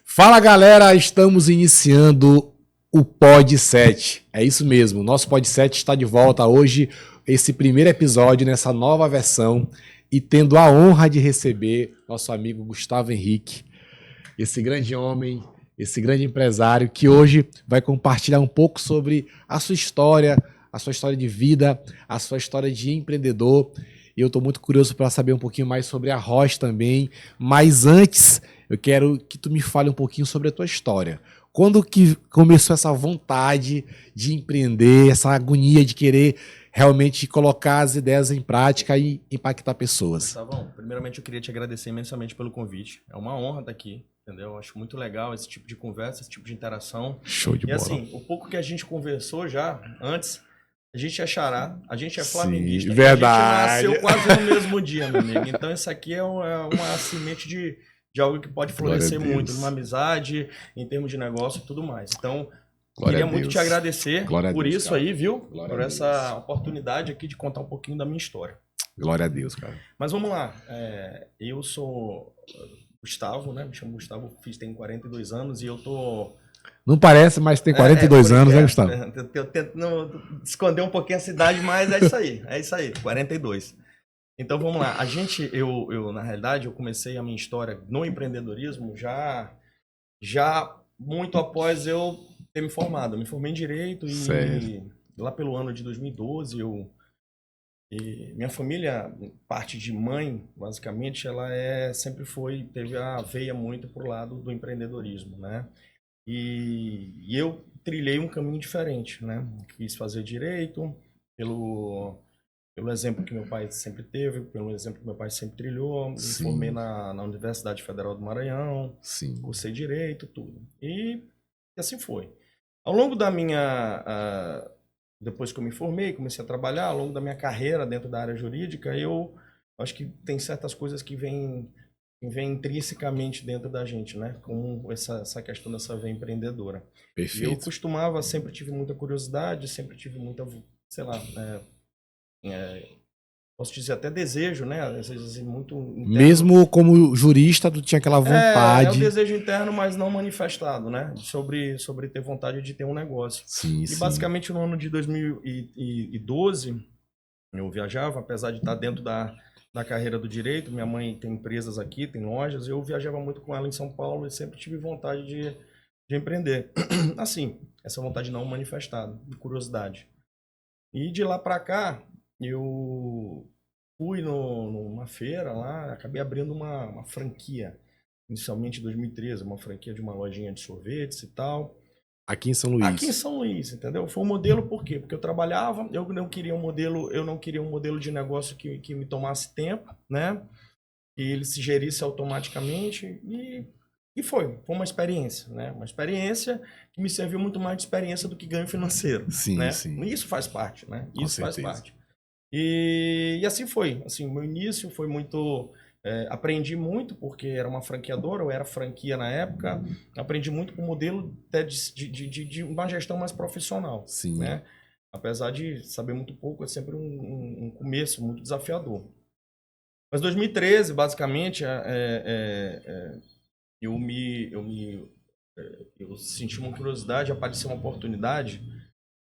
Fala galera, estamos iniciando o Pod 7. É isso mesmo, o nosso Pod 7 está de volta hoje, esse primeiro episódio nessa nova versão e tendo a honra de receber nosso amigo Gustavo Henrique, esse grande homem, esse grande empresário que hoje vai compartilhar um pouco sobre a sua história de vida, a sua história de empreendedor. E eu estou muito curioso para saber um pouquinho mais sobre a Roche também. Mas antes, eu quero que tu me fale um pouquinho sobre a tua história. Quando que começou essa vontade de empreender, essa agonia de querer realmente colocar as ideias em prática e impactar pessoas? Gustavão, primeiramente eu queria te agradecer imensamente pelo convite. É uma honra estar aqui, entendeu? Eu acho muito legal esse tipo de conversa, esse tipo de interação. Show de E bola. assim, o pouco que a gente conversou já antes, a gente é xará, a gente é Sim, flamenguista. verdade. A gente nasceu quase no mesmo dia, meu amigo. Então isso aqui é uma semente de algo que pode florescer muito, numa amizade, em termos de negócio e tudo mais. Então, queria muito te agradecer por isso cara. aí, viu? Glória por a essa Deus. oportunidade aqui de contar um pouquinho da minha história. Glória a Deus, cara. Mas vamos lá. Eu sou Gustavo, né? Me chamo Gustavo, tenho 42 anos e eu tô... Não parece, mas tem 42 anos, né, Gustavo? Eu tento esconder um pouquinho a cidade, mas é isso aí, 42. Então vamos lá. Na realidade, eu comecei a minha história no empreendedorismo já muito após eu ter me formado. Eu me formei em Direito e lá pelo ano de 2012 minha família, parte de mãe, basicamente, teve a veia muito pro lado do empreendedorismo, né? E eu trilhei um caminho diferente, né? Quis fazer direito pelo exemplo que meu pai sempre teve, pelo exemplo que meu pai sempre trilhou. Me formei na Universidade Federal do Maranhão, cursei direito, tudo. E assim foi. Ao longo da minha... depois que eu me formei, comecei a trabalhar, ao longo da minha carreira dentro da área jurídica, eu acho que tem certas coisas que vêm intrinsecamente dentro da gente, né? Como essa questão dessa veia empreendedora. Perfeito. E eu costumava, sempre tive muita curiosidade, sempre tive muita, sei lá, posso dizer até desejo, né? Às vezes muito interno. Mesmo como jurista, tu tinha aquela vontade. É o desejo interno, mas não manifestado, né? Sobre ter vontade de ter um negócio. Sim. Basicamente no ano de 2012, eu viajava, apesar de estar dentro da carreira do direito. Minha mãe tem empresas aqui, tem lojas. Eu viajava muito com ela em São Paulo e sempre tive vontade de empreender. Assim, essa vontade não manifestada, de curiosidade. E de lá para cá, eu fui numa feira lá, acabei abrindo uma franquia. Inicialmente em 2013, uma franquia de uma lojinha de sorvetes e tal. Aqui em São Luís. Aqui em São Luís, entendeu? Foi um modelo por quê? Porque eu trabalhava, eu não queria um modelo de negócio que me tomasse tempo, né? Que ele se gerisse automaticamente e foi uma experiência, né? Uma experiência que me serviu muito mais de experiência do que ganho financeiro, né? E isso faz parte, né? Isso faz parte. E assim foi, assim, o meu início foi muito... aprendi muito, porque era uma franqueadora, eu era franquia na época, aprendi muito com o modelo até de uma gestão mais profissional, né? Apesar de saber muito pouco, é sempre um começo muito desafiador. Mas 2013, basicamente, eu senti uma curiosidade, apareceu uma oportunidade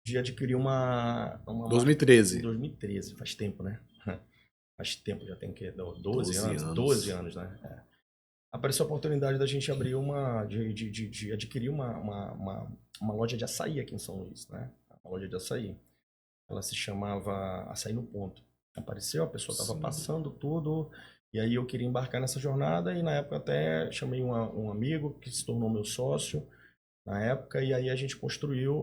de adquirir uma 2013. 2013, faz tempo, né? Faz tempo, já tem que 12 anos. 12 anos, né? Apareceu a oportunidade da gente abrir de adquirir uma loja de açaí aqui em São Luís, né? Uma loja de açaí. Ela se chamava Açaí no Ponto. Apareceu, a pessoa estava passando tudo, e aí eu queria embarcar nessa jornada, e na época até chamei um amigo que se tornou meu sócio na época, e aí a gente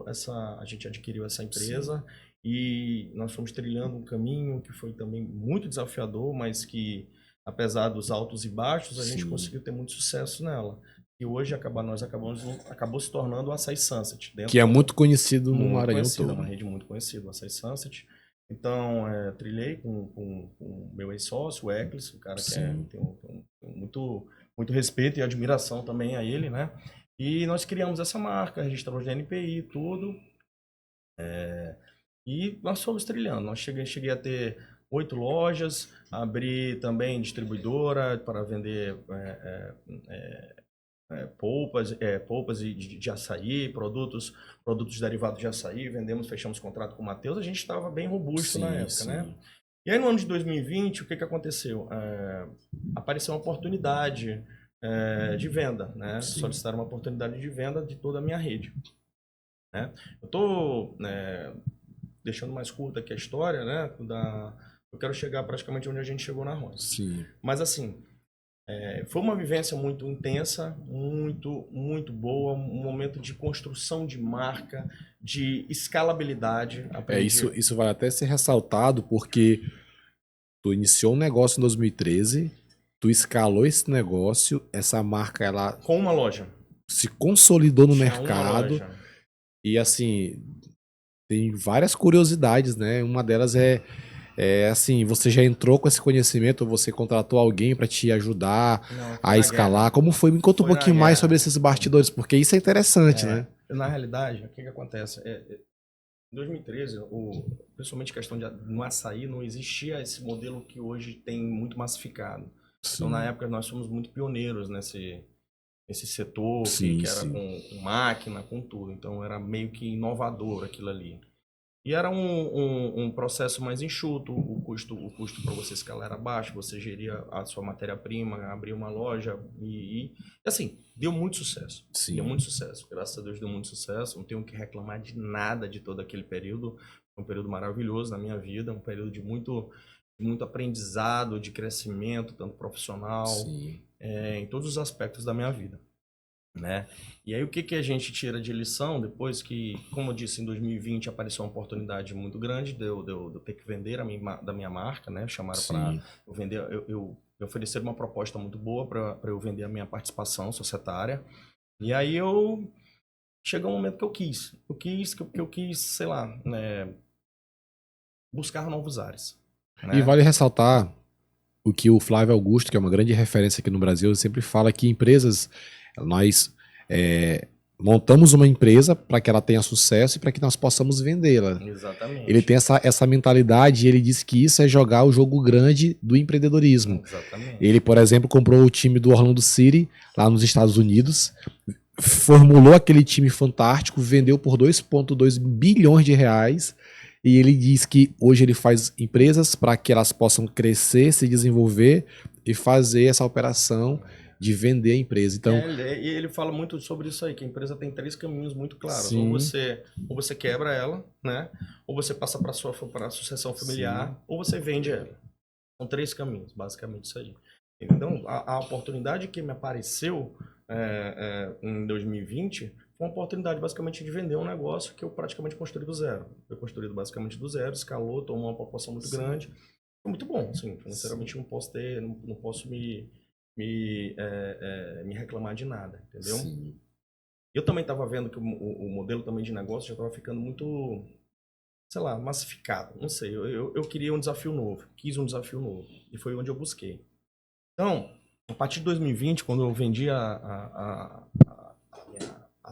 a gente adquiriu essa empresa. E nós fomos trilhando um caminho que foi também muito desafiador, mas que, apesar dos altos e baixos, a gente conseguiu ter muito sucesso nela. E hoje acabou se tornando o Açaí Sunset. Que é muito conhecido no Maranhão todo. É uma rede muito conhecida, o Açaí Sunset. Então, trilhei com o meu ex-sócio, o Eclis, um cara que tem muito respeito e admiração também a ele, né? E nós criamos essa marca, registramos no NPI, tudo. E nós fomos trilhando. Cheguei a ter 8 lojas, abri também distribuidora para vender polpas de açaí, produtos derivados de açaí, fechamos contrato com o Matheus, a gente estava bem robusto na Sim, época, sim. né? E aí no ano de 2020, o que aconteceu? Apareceu uma oportunidade de venda, né? Sim. Solicitaram uma oportunidade de venda de toda a minha rede, né? Eu estou deixando mais curta aqui a história, né? Eu quero chegar praticamente onde a gente chegou na Rony. Sim. Mas assim, foi uma vivência muito intensa, muito, muito boa, um momento de construção de marca, de escalabilidade. Aprendi. Isso vai até ser ressaltado porque tu iniciou um negócio em 2013, tu escalou esse negócio, essa marca ela Com uma loja. se consolidou no Tinha uma mercado loja. e assim, tem várias curiosidades, né? Uma delas é assim, você já entrou com esse conhecimento, ou você contratou alguém para te ajudar Não, foi a na escalar? guerra. Como foi? Me conta um Foi na pouquinho mais sobre guerra. esses bastidores, porque isso é interessante, né? Na realidade, o que acontece? Em 2013, principalmente questão no açaí, não existia esse modelo que hoje tem muito massificado. Então, na Sim, época, nós fomos muito pioneiros nesse setor sim, que era sim. com máquina, com tudo. Então, era meio que inovador aquilo ali. E era um processo mais enxuto, o custo para você escalar era baixo, você geria a sua matéria-prima, abria uma loja assim, deu muito sucesso. Deu Sim, muito sucesso. Graças a Deus deu muito sucesso. Não tenho que reclamar de nada de todo aquele período. Foi um período maravilhoso na minha vida, um período de muito aprendizado, de crescimento, tanto profissional, sim. em todos os aspectos da minha vida, né? E aí o que a gente tira de lição depois que, como eu disse, em 2020 apareceu uma oportunidade muito grande de eu ter que vender da minha marca, né? Chamaram para Sim. eu vender, eu oferecer uma proposta muito boa para eu vender a minha participação societária. E aí chegou um momento que eu quis, sei lá, né, buscar novos ares, E né? vale ressaltar o que o Flávio Augusto, que é uma grande referência aqui no Brasil, sempre fala que empresas, nós montamos uma empresa para que ela tenha sucesso e para que nós possamos vendê-la. Ele Exatamente. tem essa mentalidade e ele diz que isso é jogar o jogo grande do empreendedorismo. Ele, Exatamente. por exemplo, comprou o time do Orlando City, lá nos Estados Unidos, formulou aquele time fantástico, vendeu por 2,2 bilhões de reais. E ele diz que hoje ele faz empresas para que elas possam crescer, se desenvolver e fazer essa operação de vender a empresa. Então, E ele fala muito sobre isso aí, que a empresa tem três caminhos muito claros. Ou sim, você quebra ela, né? Ou você passa para a sucessão sim, familiar, ou você vende ela. São três caminhos, basicamente isso aí. Então, a oportunidade que me apareceu em 2020 foi uma oportunidade basicamente de vender um negócio que eu praticamente construí do zero. Foi construído basicamente do zero, escalou, tomou uma proporção muito sim, grande. Foi muito bom, assim, sim, financeiramente não posso me reclamar de nada, entendeu? sim, Eu também estava vendo que o modelo também de negócio já estava ficando muito, sei lá, massificado. Não sei, eu queria um desafio novo, quis um desafio novo. E foi onde eu busquei. Então, a partir de 2020, quando eu vendi a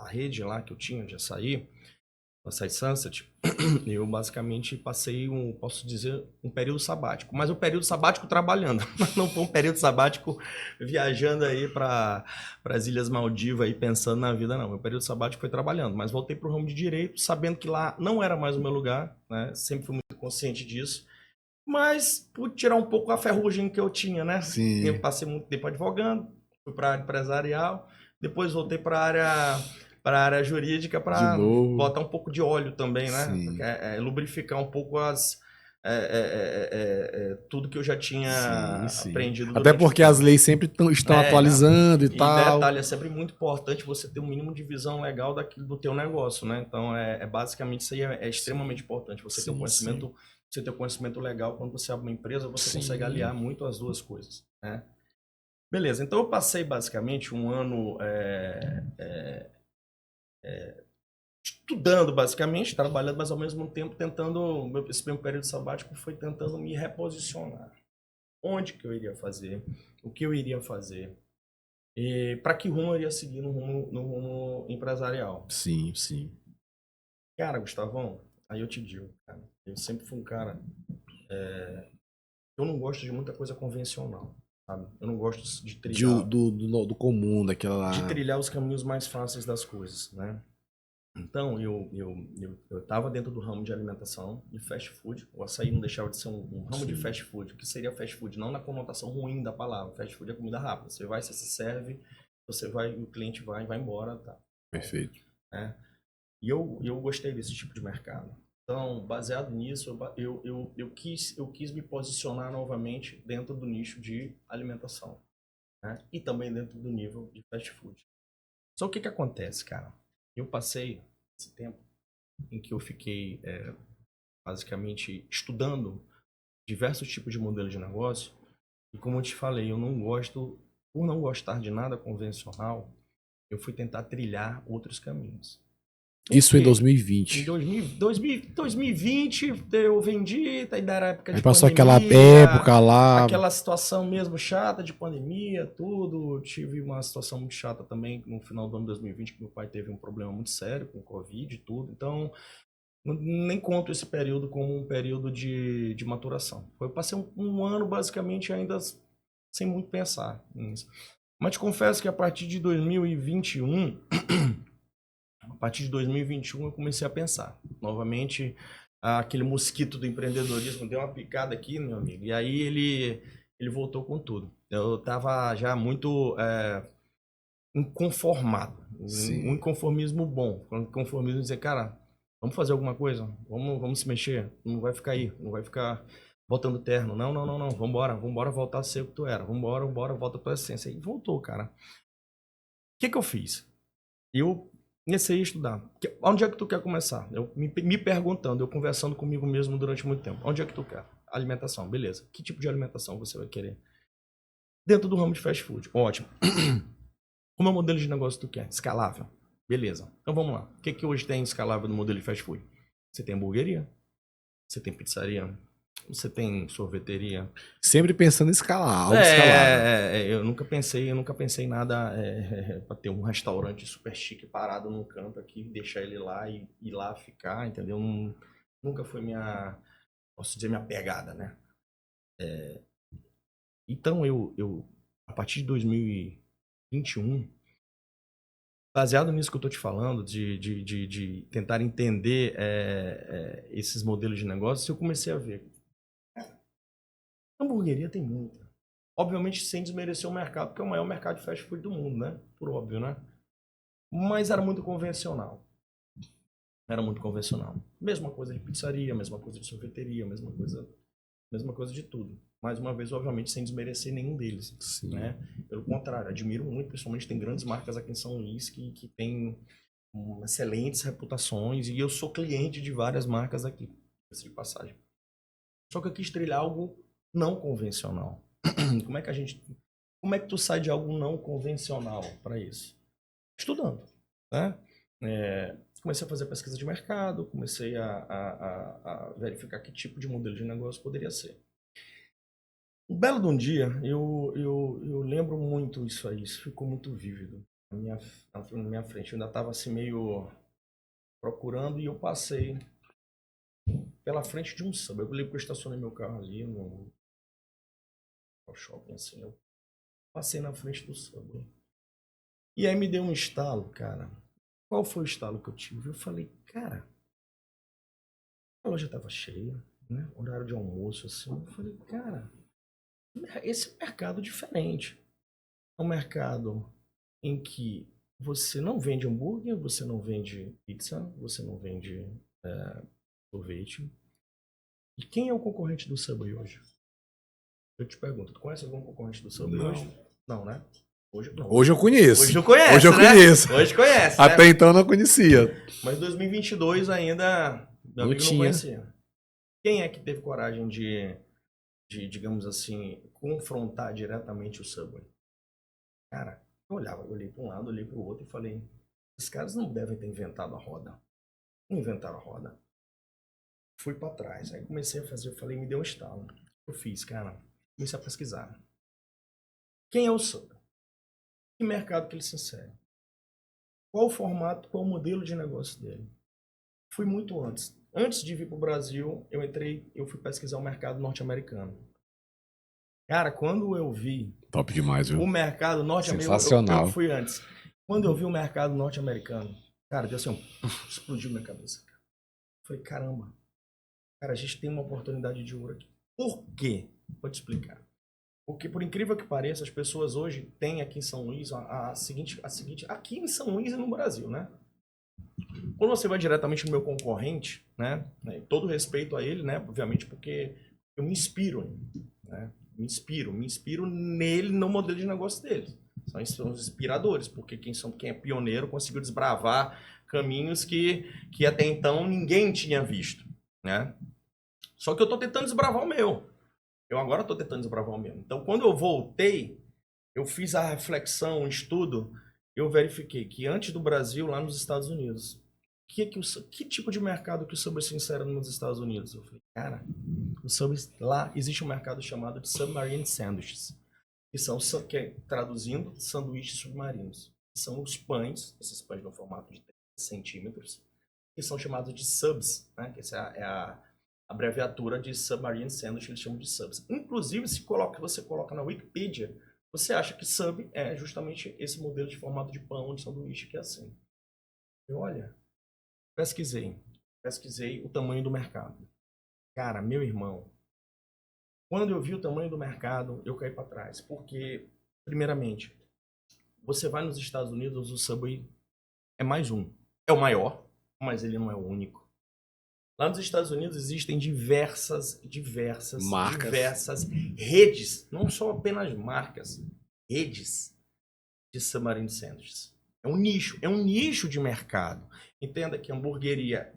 rede lá que eu tinha de açaí, Açaí Sunset, eu basicamente passei posso dizer, um período sabático. Mas um período sabático trabalhando. Mas não foi um período sabático viajando aí para as Ilhas Maldivas e pensando na vida, não. Meu período sabático foi trabalhando. Mas voltei para o ramo de direito, sabendo que lá não era mais o meu lugar, né? Sempre fui muito consciente disso. Mas pude tirar um pouco a ferrugem que eu tinha, né? Eu sim, passei muito tempo advogando, fui para a área empresarial, depois voltei para a área jurídica de para novo, botar um pouco de óleo também, né? Porque sim, lubrificar um pouco tudo que eu já sim, tinha sim. aprendido Até durante o porque as tempo. leis sempre estão Não. atualizando e E tal. detalhe, é sempre muito importante você ter um mínimo de visão legal daquilo do teu negócio, né? Então, basicamente isso aí é extremamente Sim, importante. sim, sim, Você ter um conhecimento legal quando você abre uma empresa, você consegue aliar sim, muito as duas coisas, né? Beleza, então eu passei basicamente um ano estudando basicamente, trabalhando, mas ao mesmo tempo tentando, esse meu período sabático foi tentando me reposicionar. Onde que eu iria fazer? O que eu iria fazer? E para que rumo eu iria seguir no rumo empresarial? sim, sim. Cara, Gustavão, aí eu te digo, cara, eu sempre fui um cara, eu não gosto de muita coisa convencional. sabe? Eu não gosto de trilhar, Do comum, daquela. de trilhar os caminhos mais fáceis das coisas, né? Então, eu estava dentro do ramo de alimentação e fast food. O açaí não deixava de ser um ramo de Sim. fast food. O que seria fast food? Não na conotação ruim da palavra. Fast food é comida rápida. Você vai, você se serve, você vai, o cliente vai embora, tá? Perfeito. É. E eu gostei desse tipo de mercado. Então, baseado nisso, eu quis me posicionar novamente dentro do nicho de alimentação, né? E também dentro do nível de fast food. Só o que acontece, cara? Eu passei esse tempo em que eu fiquei basicamente estudando diversos tipos de modelos de negócio e como eu te falei, eu não gosto, por não gostar de nada convencional, eu fui tentar trilhar outros caminhos. Por Isso em quê? Em 2020. 2020 eu vendi, daí era época Aí de passou aquela pandemia, época lá. aquela situação mesmo chata de pandemia, tudo. Tive uma situação muito chata também no final do ano de 2020, que meu pai teve um problema muito sério com Covid e tudo. Então, nem conto esse período como um período de maturação. Eu passei um ano basicamente ainda sem muito pensar nisso. Mas te confesso que a partir de 2021 eu comecei a pensar. Novamente, aquele mosquito do empreendedorismo deu uma picada aqui, meu amigo, e aí ele voltou com tudo. Eu estava já muito inconformado, um Sim. inconformismo bom. Um inconformismo de dizer, cara, vamos fazer alguma coisa? Vamos se mexer? Não vai ficar aí, não vai ficar botando terno. Não, não, não, não. Vambora voltar a ser o que tu era. Vambora, volta a tua essência. E voltou, cara. O que eu fiz? Eu comecei a estudar. Onde é que tu quer começar? Eu me perguntando, eu conversando comigo mesmo durante muito tempo. Onde é que tu quer? Alimentação, beleza. Que tipo de alimentação você vai querer? Dentro do ramo de fast food. Ótimo. Como é o modelo de negócio que tu quer? Escalável. Beleza. Então vamos lá. O que hoje tem escalável no modelo de fast food? Você tem hamburgueria, você tem pizzaria, você tem sorveteria. Sempre pensando em escalar, algo escalável. Eu nunca pensei em nada para ter um restaurante super chique parado num canto aqui, deixar ele lá e ir lá ficar, entendeu? Nunca foi posso dizer, minha pegada, né? Então a partir de 2021, baseado nisso que eu tô te falando, de tentar entender esses modelos de negócio, eu comecei a ver. Hamburgueria tem muita. Obviamente sem desmerecer o mercado, porque é o maior mercado de fast food do mundo, né? Por óbvio, né? Mas era muito convencional. Era muito convencional. Mesma coisa de pizzaria, mesma coisa de sorveteria, mesma coisa de tudo. Mais uma vez, obviamente, sem desmerecer nenhum deles. Sim. Né? Pelo contrário, admiro muito, principalmente tem grandes marcas aqui em São Luís que têm excelentes reputações e eu sou cliente de várias marcas aqui, de passagem. Só que eu quis trilhar algo não convencional. Como é que tu sai de algo não convencional para isso? Estudando, né? Comecei a fazer pesquisa de mercado, comecei a verificar que tipo de modelo de negócio poderia ser. Um belo de um dia, eu lembro muito isso ficou muito vívido na minha frente. Eu ainda estava assim meio procurando e eu passei pela frente de um samba. Eu lembro que eu estacionei meu carro ali no shopping, assim, eu passei na frente do samba. E aí me deu um estalo, cara. Qual foi o estalo que eu tive? Eu falei, cara, a loja estava cheia, né? Horário de almoço, assim. Eu falei, cara, esse é um mercado diferente. É um mercado em que você não vende hambúrguer, você não vende pizza, você não vende sorvete. E quem é o concorrente do Subway hoje? Eu te pergunto, tu conhece algum concorrente do Subway hoje? Não, né? Hoje não. Hoje eu conheço. Hoje eu conheço, Hoje eu né? conheço. Hoje conhece, Até né? então eu não conhecia. Mas 2022 ainda, meu Não amigo não tinha. conhecia. Quem é que teve coragem de, digamos assim, confrontar diretamente o Subway? Cara, eu olhei para um lado, olhei para o outro e falei, esses caras não devem ter inventado a roda. Não inventaram a roda. Fui para trás, aí comecei a fazer, eu falei, me deu um estalo. Eu fiz, cara, comecei a pesquisar. Quem é o Subway? Que mercado que ele se insere? Qual o formato, qual o modelo de negócio dele? Fui muito antes. Antes de vir para o Brasil, eu fui pesquisar o mercado norte-americano. Cara, quando eu vi Top demais, viu? o mercado norte-americano, Sensacional. eu fui antes. Quando eu vi o mercado norte-americano, cara, deu assim, explodiu minha cabeça. Falei, caramba, cara, a gente tem uma oportunidade de ouro aqui. Por quê? Vou te explicar. Porque, por incrível que pareça, as pessoas hoje têm aqui em São Luís aqui em São Luís e no Brasil, né? Quando você vai diretamente no meu concorrente, né? Todo respeito a ele, né? Obviamente, porque eu me inspiro, né? Me inspiro nele, no modelo de negócio dele. São os inspiradores, porque quem é pioneiro conseguiu desbravar caminhos que até então ninguém tinha visto, né? Só que eu estou tentando desbravar o meu. Eu agora estou tentando desbravar o meu. Então, quando eu voltei, eu fiz a reflexão, um estudo, eu verifiquei que antes do Brasil, lá nos Estados Unidos, que tipo de mercado que o Subway se insere nos Estados Unidos? Eu falei, cara, lá existe um mercado chamado de Submarine Sandwiches, que é, traduzindo, sanduíches submarinos. Que são os pães, esses pães no formato de 30 centímetros, que são chamados de subs, né? Que essa é a abreviatura de Submarine Sandwich, eles chamam de subs. Inclusive, se você coloca na Wikipedia, você acha que sub é justamente esse modelo de formato de pão, de sanduíche, que é assim. Eu, olha, pesquisei o tamanho do mercado. Cara, meu irmão, quando eu vi o tamanho do mercado, eu caí para trás. Porque, primeiramente, você vai nos Estados Unidos, o Subway é mais um. É o maior, mas ele não é o único. Lá nos Estados Unidos existem diversas redes, não só apenas marcas, redes de Submarine Sandwiches. É um nicho de mercado. Entenda que hamburgueria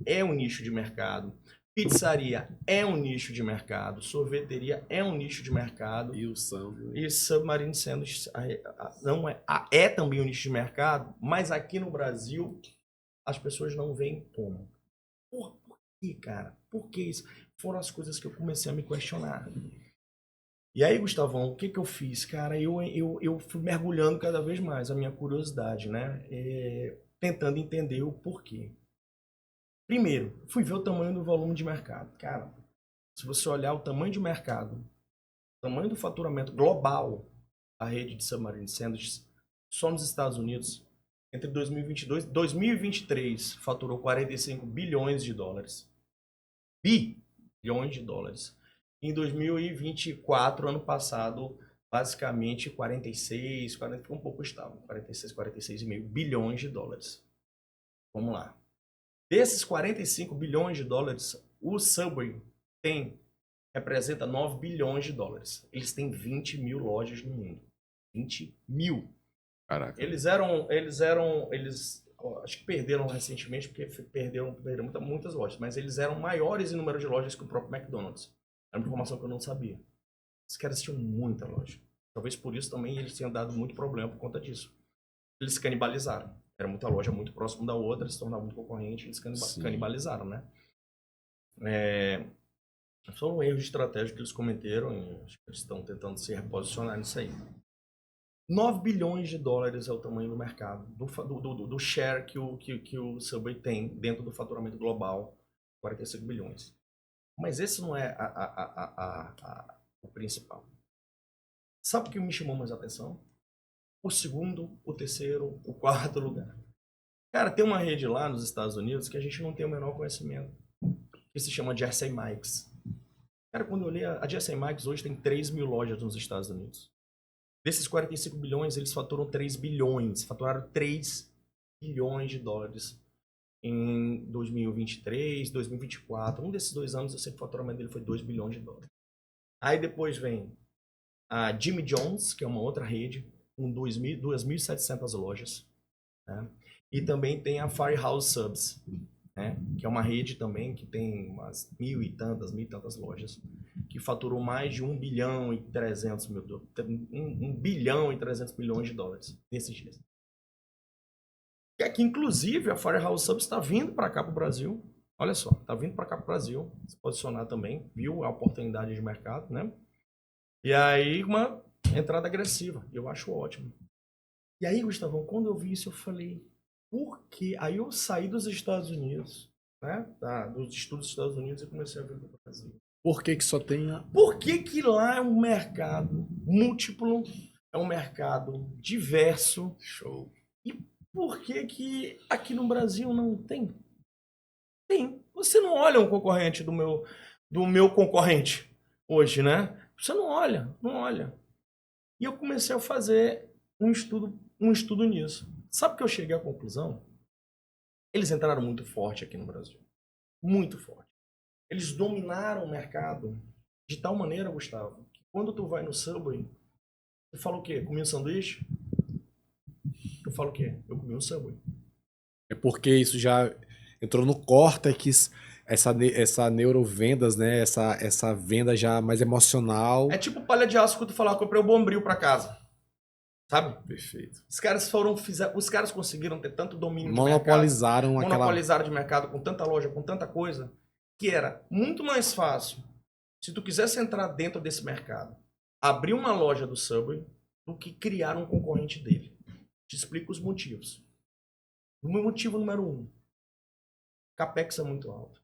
é um nicho de mercado, pizzaria é um nicho de mercado, sorveteria é um nicho de mercado. E Submarine Sandwiches não é também um nicho de mercado, mas aqui no Brasil as pessoas não veem como. Por que, cara? Por que isso? Foram as coisas que eu comecei a me questionar. E aí, Gustavão, o que eu fiz? Cara, eu fui mergulhando cada vez mais a minha curiosidade, né? Tentando entender o porquê. Primeiro, fui ver o tamanho do volume de mercado. Cara, se você olhar o tamanho de mercado, o tamanho do faturamento global da rede de Submarine Sandwiches, só nos Estados Unidos, entre 2022 e 2023, faturou 45 bilhões de dólares. Bilhões de dólares. Em 2024, ano passado, basicamente 46, 40, ficou um pouco estável, 46,5 bilhões de dólares. Vamos lá. Desses 45 bilhões de dólares, o Subway representa 9 bilhões de dólares. Eles têm 20 mil lojas no mundo. 20 mil. Caraca. Eles acho que perderam recentemente, porque perderam muitas lojas, mas eles eram maiores em número de lojas que o próprio McDonald's. Era uma informação que eu não sabia. Os caras tinham muita loja. Talvez por isso também eles tenham dado muito problema por conta disso. Eles se canibalizaram. Era muita loja muito próxima da outra, se tornava muito concorrente, eles canibalizaram, né? Foi um erro de estratégia que eles cometeram e acho que eles estão tentando se reposicionar nisso aí. 9 bilhões de dólares é o tamanho do mercado, do share que o Subway tem dentro do faturamento global, 45 bilhões. Mas esse não é o principal. Sabe o que me chamou mais a atenção? O segundo, o terceiro, o quarto lugar. Cara, tem uma rede lá nos Estados Unidos que a gente não tem o menor conhecimento, que se chama Jersey Mike's. Cara, quando eu olhei, a Jersey Mike's hoje tem 3 mil lojas nos Estados Unidos. Desses 45 bilhões, eles faturaram 3 bilhões. Faturaram 3 bilhões de dólares em 2023, 2024. Um desses 2 anos, eu sei que o faturamento dele foi 2 bilhões de dólares. Aí depois vem a Jimmy John's, que é uma outra rede, com 2.700 lojas. Né? E também tem a Firehouse Subs, né? Que é uma rede também que tem umas mil e tantas lojas, que faturou mais de 1 bilhão e 300 mil, 1 bilhão e 300 milhões de dólares nesses dias. E aqui, inclusive, a Firehouse Subs está vindo para cá para o Brasil. Olha só, está vindo para cá para o Brasil, se posicionar também, viu a oportunidade de mercado, né? E aí, uma entrada agressiva, eu acho ótimo. E aí, Gustavão, quando eu vi isso, eu falei, por quê? Aí eu saí dos Estados Unidos, né? Dos estudos dos Estados Unidos e comecei a vir para o Brasil. Por que que só tem a... Por que que lá é um mercado múltiplo, é um mercado diverso? Show. E por que que aqui no Brasil não tem? Tem. Você não olha um concorrente do meu concorrente hoje, né? Você não olha, não olha. E eu comecei a fazer um estudo nisso. Sabe o que eu cheguei à conclusão? Eles entraram muito forte aqui no Brasil. Muito forte. Eles dominaram o mercado de tal maneira, Gustavo, que quando tu vai no Subway, tu fala o quê? Comi um sanduíche? Tu fala o quê? Eu comi um Subway. É porque isso já entrou no córtex, essa neurovendas, né? Essa venda já mais emocional. É tipo palha de aço que tu falar, comprei o Bombril pra casa. Sabe? Perfeito. Os caras conseguiram ter tanto domínio Monopolizaram de mercado, aquela... monopolizaram de mercado com tanta loja, com tanta coisa, que era muito mais fácil, se tu quisesse entrar dentro desse mercado, abrir uma loja do Subway, do que criar um concorrente dele. Te explico os motivos. O meu motivo número 1, Capex é muito alto.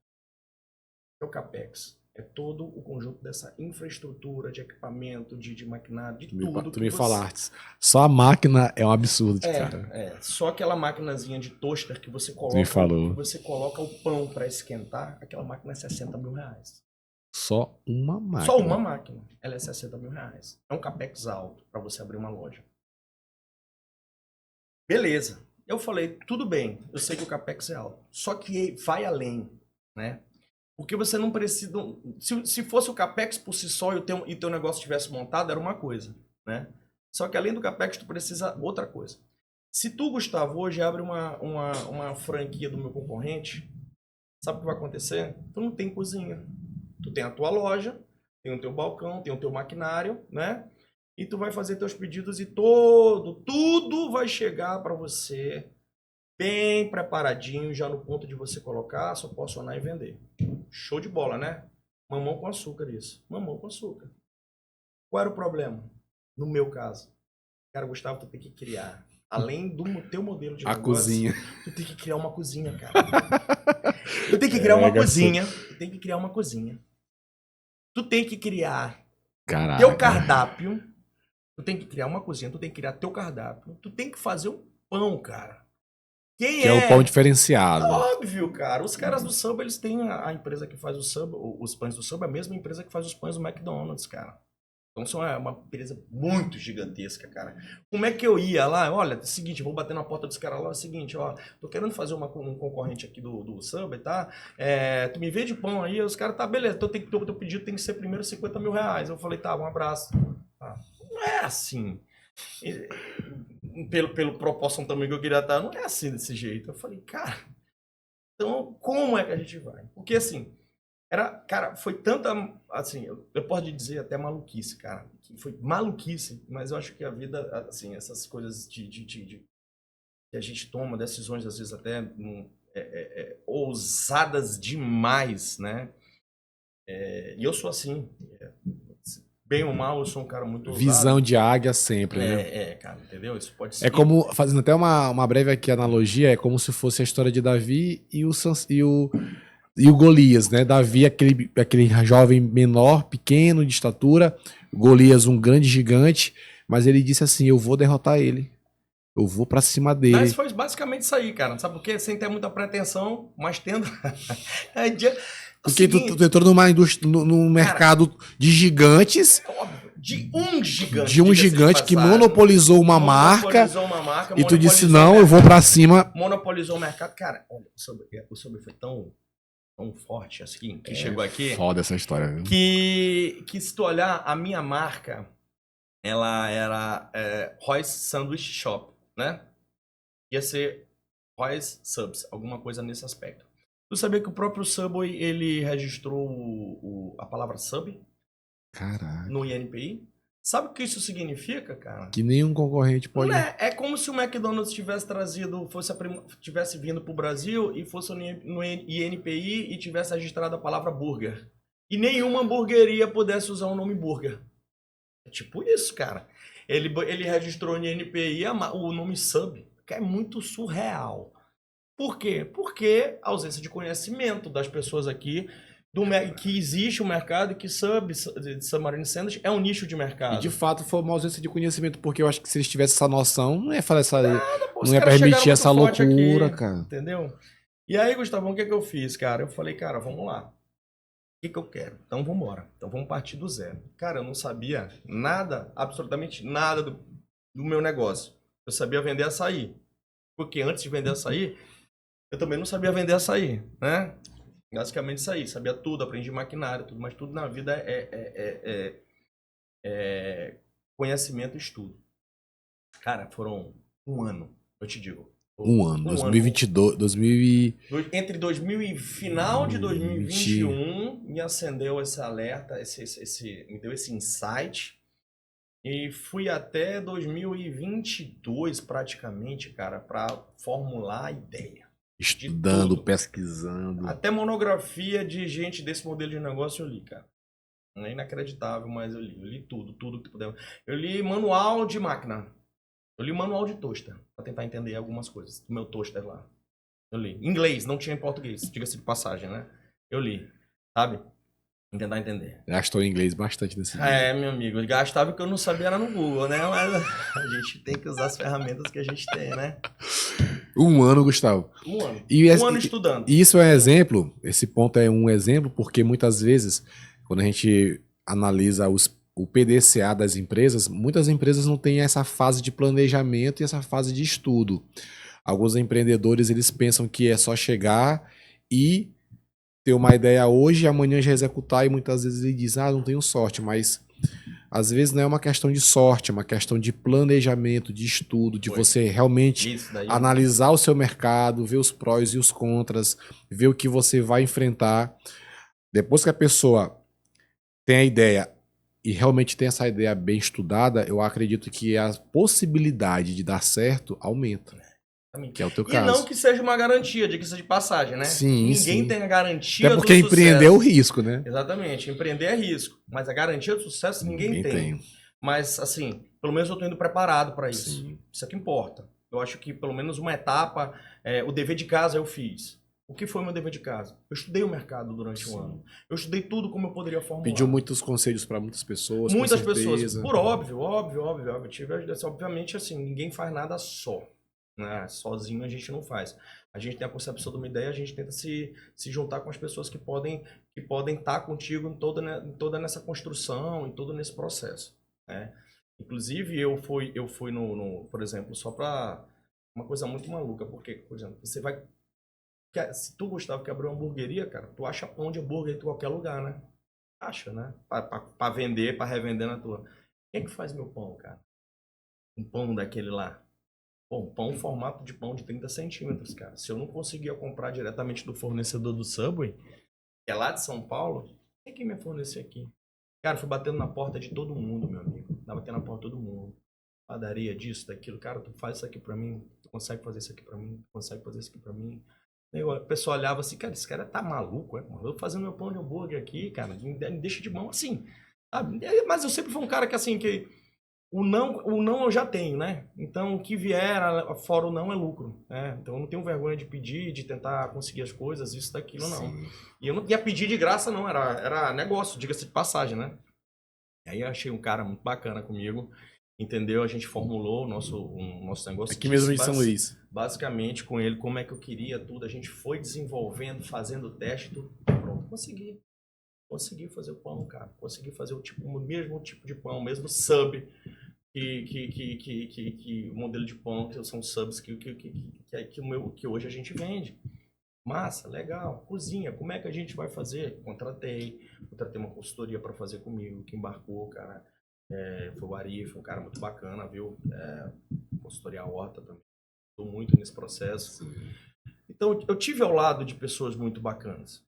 É o Capex. É todo o conjunto dessa infraestrutura de equipamento, de maquinário, de tudo. Tu me falaste. Só a máquina é um absurdo, cara. Só aquela maquinazinha de toaster que você Tu me falou. que você coloca o pão para esquentar, aquela máquina é 60 mil reais. Só uma máquina. Só uma máquina. Ela é 60 mil reais. É um capex alto para você abrir uma loja. Beleza. Eu falei, tudo bem, eu sei que o capex é alto. Só que vai além, né? Porque você não precisa... Se fosse o capex por si só e teu negócio estivesse montado, era uma coisa, né? Só que além do capex, tu precisa outra coisa. Se tu, Gustavo, hoje abre uma franquia do meu concorrente, sabe o que vai acontecer? Tu não tem cozinha. Tu tem a tua loja, tem o teu balcão, tem o teu maquinário, né? E tu vai fazer teus pedidos e tudo vai chegar para você bem preparadinho, já no ponto de você colocar, só porcionar e vender. Show de bola, né? Mamão com açúcar isso. Mamão com açúcar. Qual era o problema? No meu caso. Cara, Gustavo, tu tem que criar. Além do teu modelo de negócio, cozinha. Tu tem que criar uma cozinha, cara. Tu tem que criar uma cozinha. Tu tem que criar uma cozinha. Tu tem que criar teu cardápio. Tu tem que criar uma cozinha. Tu tem que criar teu cardápio. Tu tem que fazer um pão, cara. Que é o pão diferenciado. Óbvio, cara. Os caras do Subway, eles têm a empresa que faz os pães do Subway, a mesma empresa que faz os pães do McDonald's, cara. Então, isso é uma empresa muito gigantesca, cara. Como é que eu ia lá? Olha, é o seguinte, eu vou bater na porta dos caras lá, é o seguinte, ó, tô querendo fazer um concorrente aqui do Subway, tá? Tu me vende pão aí, os caras, tá, beleza, então teu pedido tem que ser primeiro 50 mil reais. Eu falei, tá, um abraço. Tá. Não é assim. Pelo proporção também que eu queria estar, não é assim desse jeito. Eu falei, cara, então como é que a gente vai? Porque assim, cara, foi tanta, assim, eu posso dizer até maluquice, cara. Que foi maluquice, mas eu acho que a vida, assim, essas coisas que a gente toma, decisões às vezes até ousadas demais, né? E eu sou assim. Bem ou mal, eu sou um cara muito ousado. Visão de águia sempre, né? Cara, entendeu? Isso pode ser. É como, fazendo até uma breve aqui analogia, é como se fosse a história de Davi e o Golias, né? Davi, aquele jovem menor, pequeno de estatura, Golias, um grande gigante, mas ele disse assim, eu vou derrotar ele. Eu vou pra cima dele. Mas foi basicamente isso aí, cara. Sabe por quê? Sem ter muita pretensão, mas tendo... Porque tu entrou numa indústria, num mercado de gigantes. De um gigante. De um gigante que monopolizou uma marca. E tu disse, não, eu vou pra cima. Monopolizou o mercado. Cara, olha, o Subway foi tão forte assim, que chegou aqui. Foda essa história, viu? Que se tu olhar, a minha marca, ela era Royce Sandwich Shop, né? Ia ser Royce Subs, alguma coisa nesse aspecto. Tu sabia que o próprio Subway, ele registrou a palavra sub? Caraca. No INPI? Sabe o que isso significa, cara? Que nenhum concorrente pode... É como se o McDonald's tivesse tivesse vindo pro Brasil e fosse no INPI e tivesse registrado a palavra burger. E nenhuma hamburgueria pudesse usar o nome burger. É tipo isso, cara. Ele registrou no INPI o nome sub, que é muito surreal. Por quê? Porque a ausência de conhecimento das pessoas aqui que existe um mercado e que Submarine Sandwich é um nicho de E mercado. de fato foi uma ausência de conhecimento, porque eu acho que se eles tivessem essa noção, não ia fazer essa. Pô, os Não ia caras chegaram permitir muito essa forte loucura, aqui, cara. entendeu? E aí, Gustavão, o que eu fiz, cara? Eu falei, cara, vamos lá. O que eu quero? Então vamos embora. Então vamos partir do zero. Cara, eu não sabia nada, absolutamente nada do meu negócio. Eu sabia vender açaí. Porque antes de vender açaí, eu também não sabia vender açaí, né? Basicamente isso aí. Sabia tudo, aprendi maquinário, tudo. Mas tudo na vida é conhecimento e estudo. Cara, foram um ano, eu te digo. Um ano, 2022, 2000 Entre 2000 e final de 2020. 2021, me acendeu esse alerta, me deu esse insight. E fui até 2022, praticamente, cara, para formular a ideia. Estudando, pesquisando. Até monografia de gente desse modelo de negócio eu li, cara. É inacreditável, mas eu li. Eu li tudo que puder. Eu li manual de máquina. Eu li manual de toaster, para tentar entender algumas coisas do meu toaster lá. Eu li. Em inglês, não tinha em português, diga-se de passagem, né? Eu li, sabe? Tentar entender. Gastou em inglês bastante nesse vídeo. É, meu amigo, eu gastava o que eu não sabia era no Google, né? Mas a gente tem que usar as ferramentas que a gente tem, né? Um ano, Gustavo. Um ano. Um ano estudando. E isso é um exemplo, esse ponto é um exemplo, porque muitas vezes, quando a gente analisa o PDCA das empresas, muitas empresas não têm essa fase de planejamento e essa fase de estudo. Alguns empreendedores, eles pensam que é só chegar e ter uma ideia hoje e amanhã já executar, e muitas vezes ele diz, não tenho sorte, mas às vezes não é uma questão de sorte, é uma questão de planejamento, de estudo, de você realmente analisar o seu mercado, ver os prós e os contras, ver o que você vai enfrentar. Depois que a pessoa tem a ideia e realmente tem essa ideia bem estudada, eu acredito que a possibilidade de dar certo aumenta. Que é o teu caso. E não que seja uma garantia, diga-se de passagem, né? Sim, Ninguém tem a garantia do sucesso. Até porque empreender é o risco, né? Exatamente, empreender é risco. Mas a garantia do sucesso ninguém tem. Mas, assim, pelo menos eu estou indo preparado para isso. Sim. Isso é que importa. Eu acho que pelo menos uma etapa, o dever de casa eu fiz. O que foi o meu dever de casa? Eu estudei o mercado durante um ano. Eu estudei tudo como eu poderia formular. Pediu muitos conselhos para muitas pessoas. Muitas pessoas. Por óbvio. Eu tive ajuda. Obviamente, assim, ninguém faz nada só. Né? Sozinho a gente não faz. A gente tem a concepção de uma ideia, a gente tenta se juntar com as pessoas que podem estar contigo em toda nessa construção, em todo nesse processo. Né? Inclusive, eu fui por exemplo, só para uma coisa muito maluca, porque, por exemplo, você vai. Se tu, Gustavo, que abriu uma hamburgueria, cara, tu acha pão de hambúrguer em qualquer lugar, né? Acha, né? Para vender, para revender na tua. Quem é que faz meu pão, cara? Um pão daquele lá. Bom, pão, formato de pão de 30 centímetros, cara. Se eu não conseguia comprar diretamente do fornecedor do Subway, que é lá de São Paulo, quem que me fornecer aqui? Cara, fui batendo na porta de todo mundo, meu amigo. Batendo na porta de todo mundo. Padaria, disso, daquilo. Cara, tu faz isso aqui pra mim. Tu consegue fazer isso aqui pra mim. Tu consegue fazer isso aqui pra mim. O pessoal olhava assim, cara, esse cara tá maluco, é? Eu fazendo meu pão de hambúrguer aqui, cara. Me deixa de mão assim. Sabe? Mas eu sempre fui um cara que, assim, que... O não eu já tenho, né? Então, o que vier fora o não é lucro. Né? Então, eu não tenho vergonha de pedir, de tentar conseguir as coisas, isso, daquilo, não. Sim. E eu não ia pedir de graça, não. Era negócio, diga-se de passagem, né? E aí, eu achei um cara muito bacana comigo, entendeu? A gente formulou o nosso negócio. Aqui mesmo em São Luís. Basicamente, com ele, como é que eu queria tudo. A gente foi desenvolvendo, fazendo o teste, tudo. Pronto, consegui fazer o pão, cara. Consegui fazer o mesmo tipo de pão, o mesmo sub que o modelo de pão, que são subs que hoje a gente vende. Massa, legal. Cozinha, como é que a gente vai fazer? Contratei uma consultoria para fazer comigo, que embarcou, cara. Foi o Ari, foi um cara muito bacana, viu? Consultoria Horta também. Estou muito nesse processo. Sim. Então, eu tive ao lado de pessoas muito bacanas.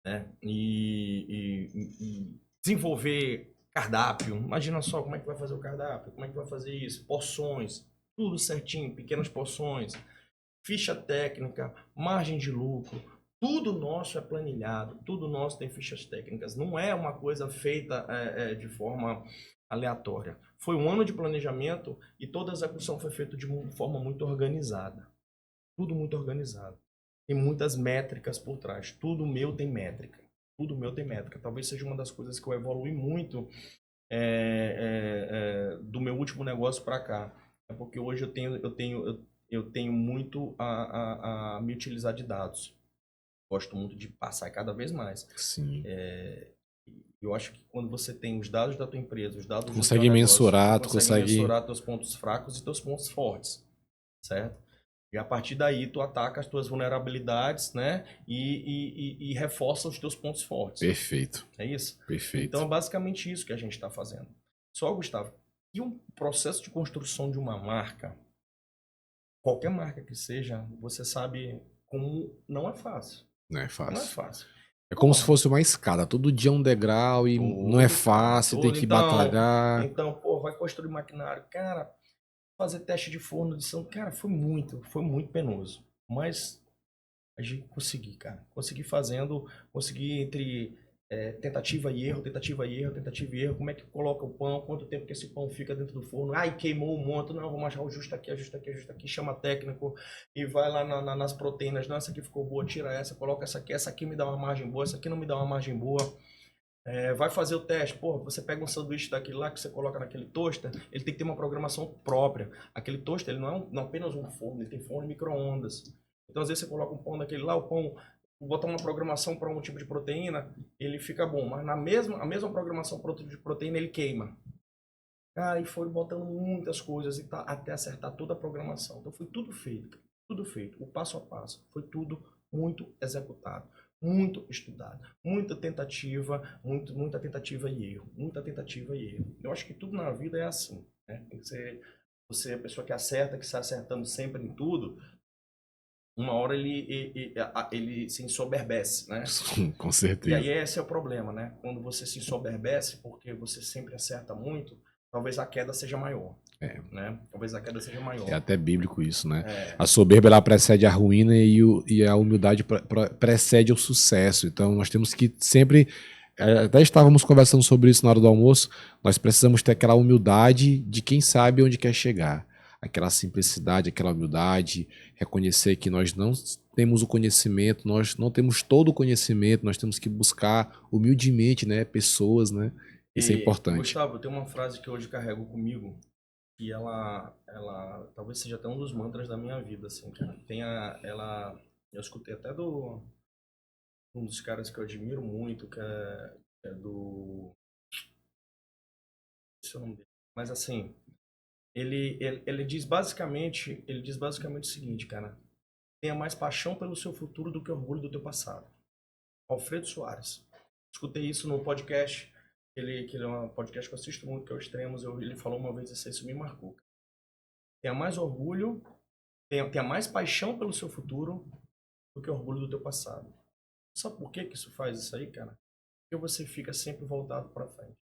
Né? E desenvolver cardápio, imagina só como é que vai fazer o cardápio, como é que vai fazer isso, porções, tudo certinho, pequenas porções, ficha técnica, margem de lucro, tudo nosso é planilhado, tudo nosso tem fichas técnicas, não é uma coisa feita de forma aleatória. Foi um ano de planejamento e toda a execução foi feita de uma forma muito organizada, tudo muito organizado. Tem muitas métricas por trás. Tudo meu tem métrica. Tudo meu tem métrica. Talvez seja uma das coisas que eu evolui muito do meu último negócio para cá. É porque hoje eu tenho muito a me utilizar de dados. Gosto muito de passar cada vez mais. Sim. Eu acho que quando você tem os dados da tua empresa, os dados do Consegue teu negócio, mensurar, tu tu consegue consegue... mensurar teus pontos fracos e teus pontos fortes, certo? E a partir daí tu ataca as tuas vulnerabilidades, né? E reforça os teus pontos fortes. Perfeito. É isso? Perfeito. Então é basicamente isso que a gente está fazendo. Só, Gustavo, e um processo de construção de uma marca, qualquer marca que seja, você sabe como não é fácil. Não é Não é fácil. fácil. É como se fosse uma escada. Todo dia um degrau e não é fácil, tem que batalhar. Então, pô, vai construir maquinário. Cara, fazer teste de forno de São... Cara, foi muito penoso. Mas a gente consegui, cara. Consegui entre tentativa e erro, tentativa e erro, tentativa e erro. Como é que coloca o pão, quanto tempo que esse pão fica dentro do forno. Ai, queimou um monte. Não, vamos achar o ajusta aqui, ajusta aqui, ajusta aqui. Chama técnico e vai lá nas proteínas. Não, essa aqui ficou boa, tira essa, coloca essa aqui me dá uma margem boa, essa aqui não me dá uma margem boa. Vai fazer o teste, pô, você pega um sanduíche daquele lá que você coloca naquele toaster, ele tem que ter uma programação própria. Aquele toaster, ele não é apenas um forno, ele tem forno e micro-ondas. Então, às vezes você coloca um pão daquele lá, o pão, botar uma programação para um tipo de proteína, ele fica bom, mas a mesma programação para outro tipo de proteína, ele queima. Cara, e foram botando muitas coisas até acertar toda a programação. Então, foi tudo feito, o passo a passo, foi tudo muito executado. Muito estudado, muita tentativa e erro, Eu acho que tudo na vida é assim, né? Tem que ser você, a pessoa que acerta, que está acertando sempre em tudo, uma hora ele se ensoberbece, né? Com certeza. E aí esse é o problema, né? Quando você se ensoberbece, porque você sempre acerta muito, talvez a queda seja maior. Né? Talvez a queda seja maior. É até bíblico isso, né? A soberba ela precede a ruína e a humildade precede o sucesso. Então nós temos que sempre, até estávamos conversando sobre isso na hora do almoço, nós precisamos ter aquela humildade de quem sabe onde quer chegar. Aquela simplicidade, aquela humildade, reconhecer que nós não temos o conhecimento, nós não temos todo o conhecimento, nós temos que buscar humildemente, né, pessoas, né? Isso é importante. Gustavo, tem uma frase que hoje carrego comigo, e ela talvez seja até um dos mantras da minha vida, assim, cara. Eu escutei até um dos caras que eu admiro muito, que é do... Esse é o nome dele. Mas assim, ele diz basicamente o seguinte, cara: tenha mais paixão pelo seu futuro do que orgulho do teu passado. Alfredo Soares. Escutei isso no podcast. Ele é um podcast que eu assisto muito, que é o Extremos. Ele falou uma vez isso me marcou. Tenha mais orgulho, tenha mais paixão pelo seu futuro do que orgulho do teu passado. Sabe por que isso faz isso aí, cara? Porque você fica sempre voltado para frente.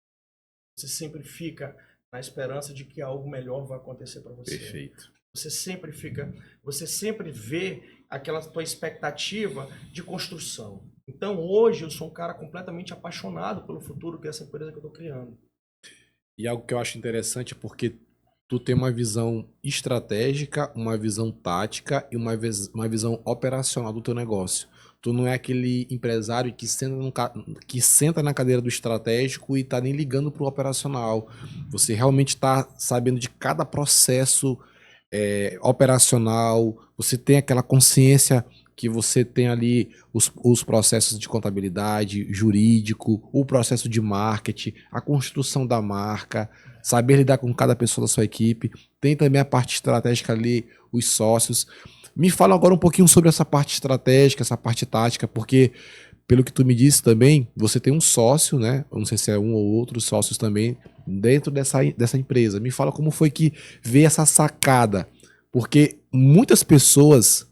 Você sempre fica na esperança de que algo melhor vai acontecer para você. Perfeito. Você sempre vê aquela tua expectativa de construção. Então, hoje, eu sou um cara completamente apaixonado pelo futuro que é essa empresa que eu estou criando. E algo que eu acho interessante é porque tu tem uma visão estratégica, uma visão tática e uma visão operacional do teu negócio. Tu não é aquele empresário que senta na cadeira do estratégico e tá nem ligando pro operacional. Você realmente tá sabendo de cada processo operacional, você tem aquela consciência que você tem ali os processos de contabilidade, jurídico, o processo de marketing, a construção da marca, saber lidar com cada pessoa da sua equipe. Tem também a parte estratégica ali, os sócios. Me fala agora um pouquinho sobre essa parte estratégica, essa parte tática, porque pelo que tu me disse também, você tem um sócio, né? Eu não sei se é um ou outros sócios também dentro dessa empresa. Me fala como foi que veio essa sacada, porque muitas pessoas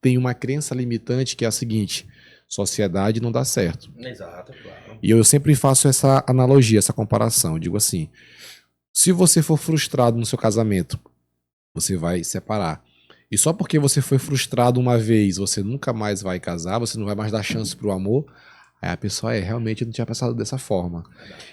têm uma crença limitante que é a seguinte: sociedade não dá certo. Exato, claro. E eu sempre faço essa analogia, essa comparação. Eu digo assim: se você for frustrado no seu casamento, você vai separar. E só porque você foi frustrado uma vez, você nunca mais vai casar, você não vai mais dar chance pro amor. Aí a pessoa realmente não tinha pensado dessa forma.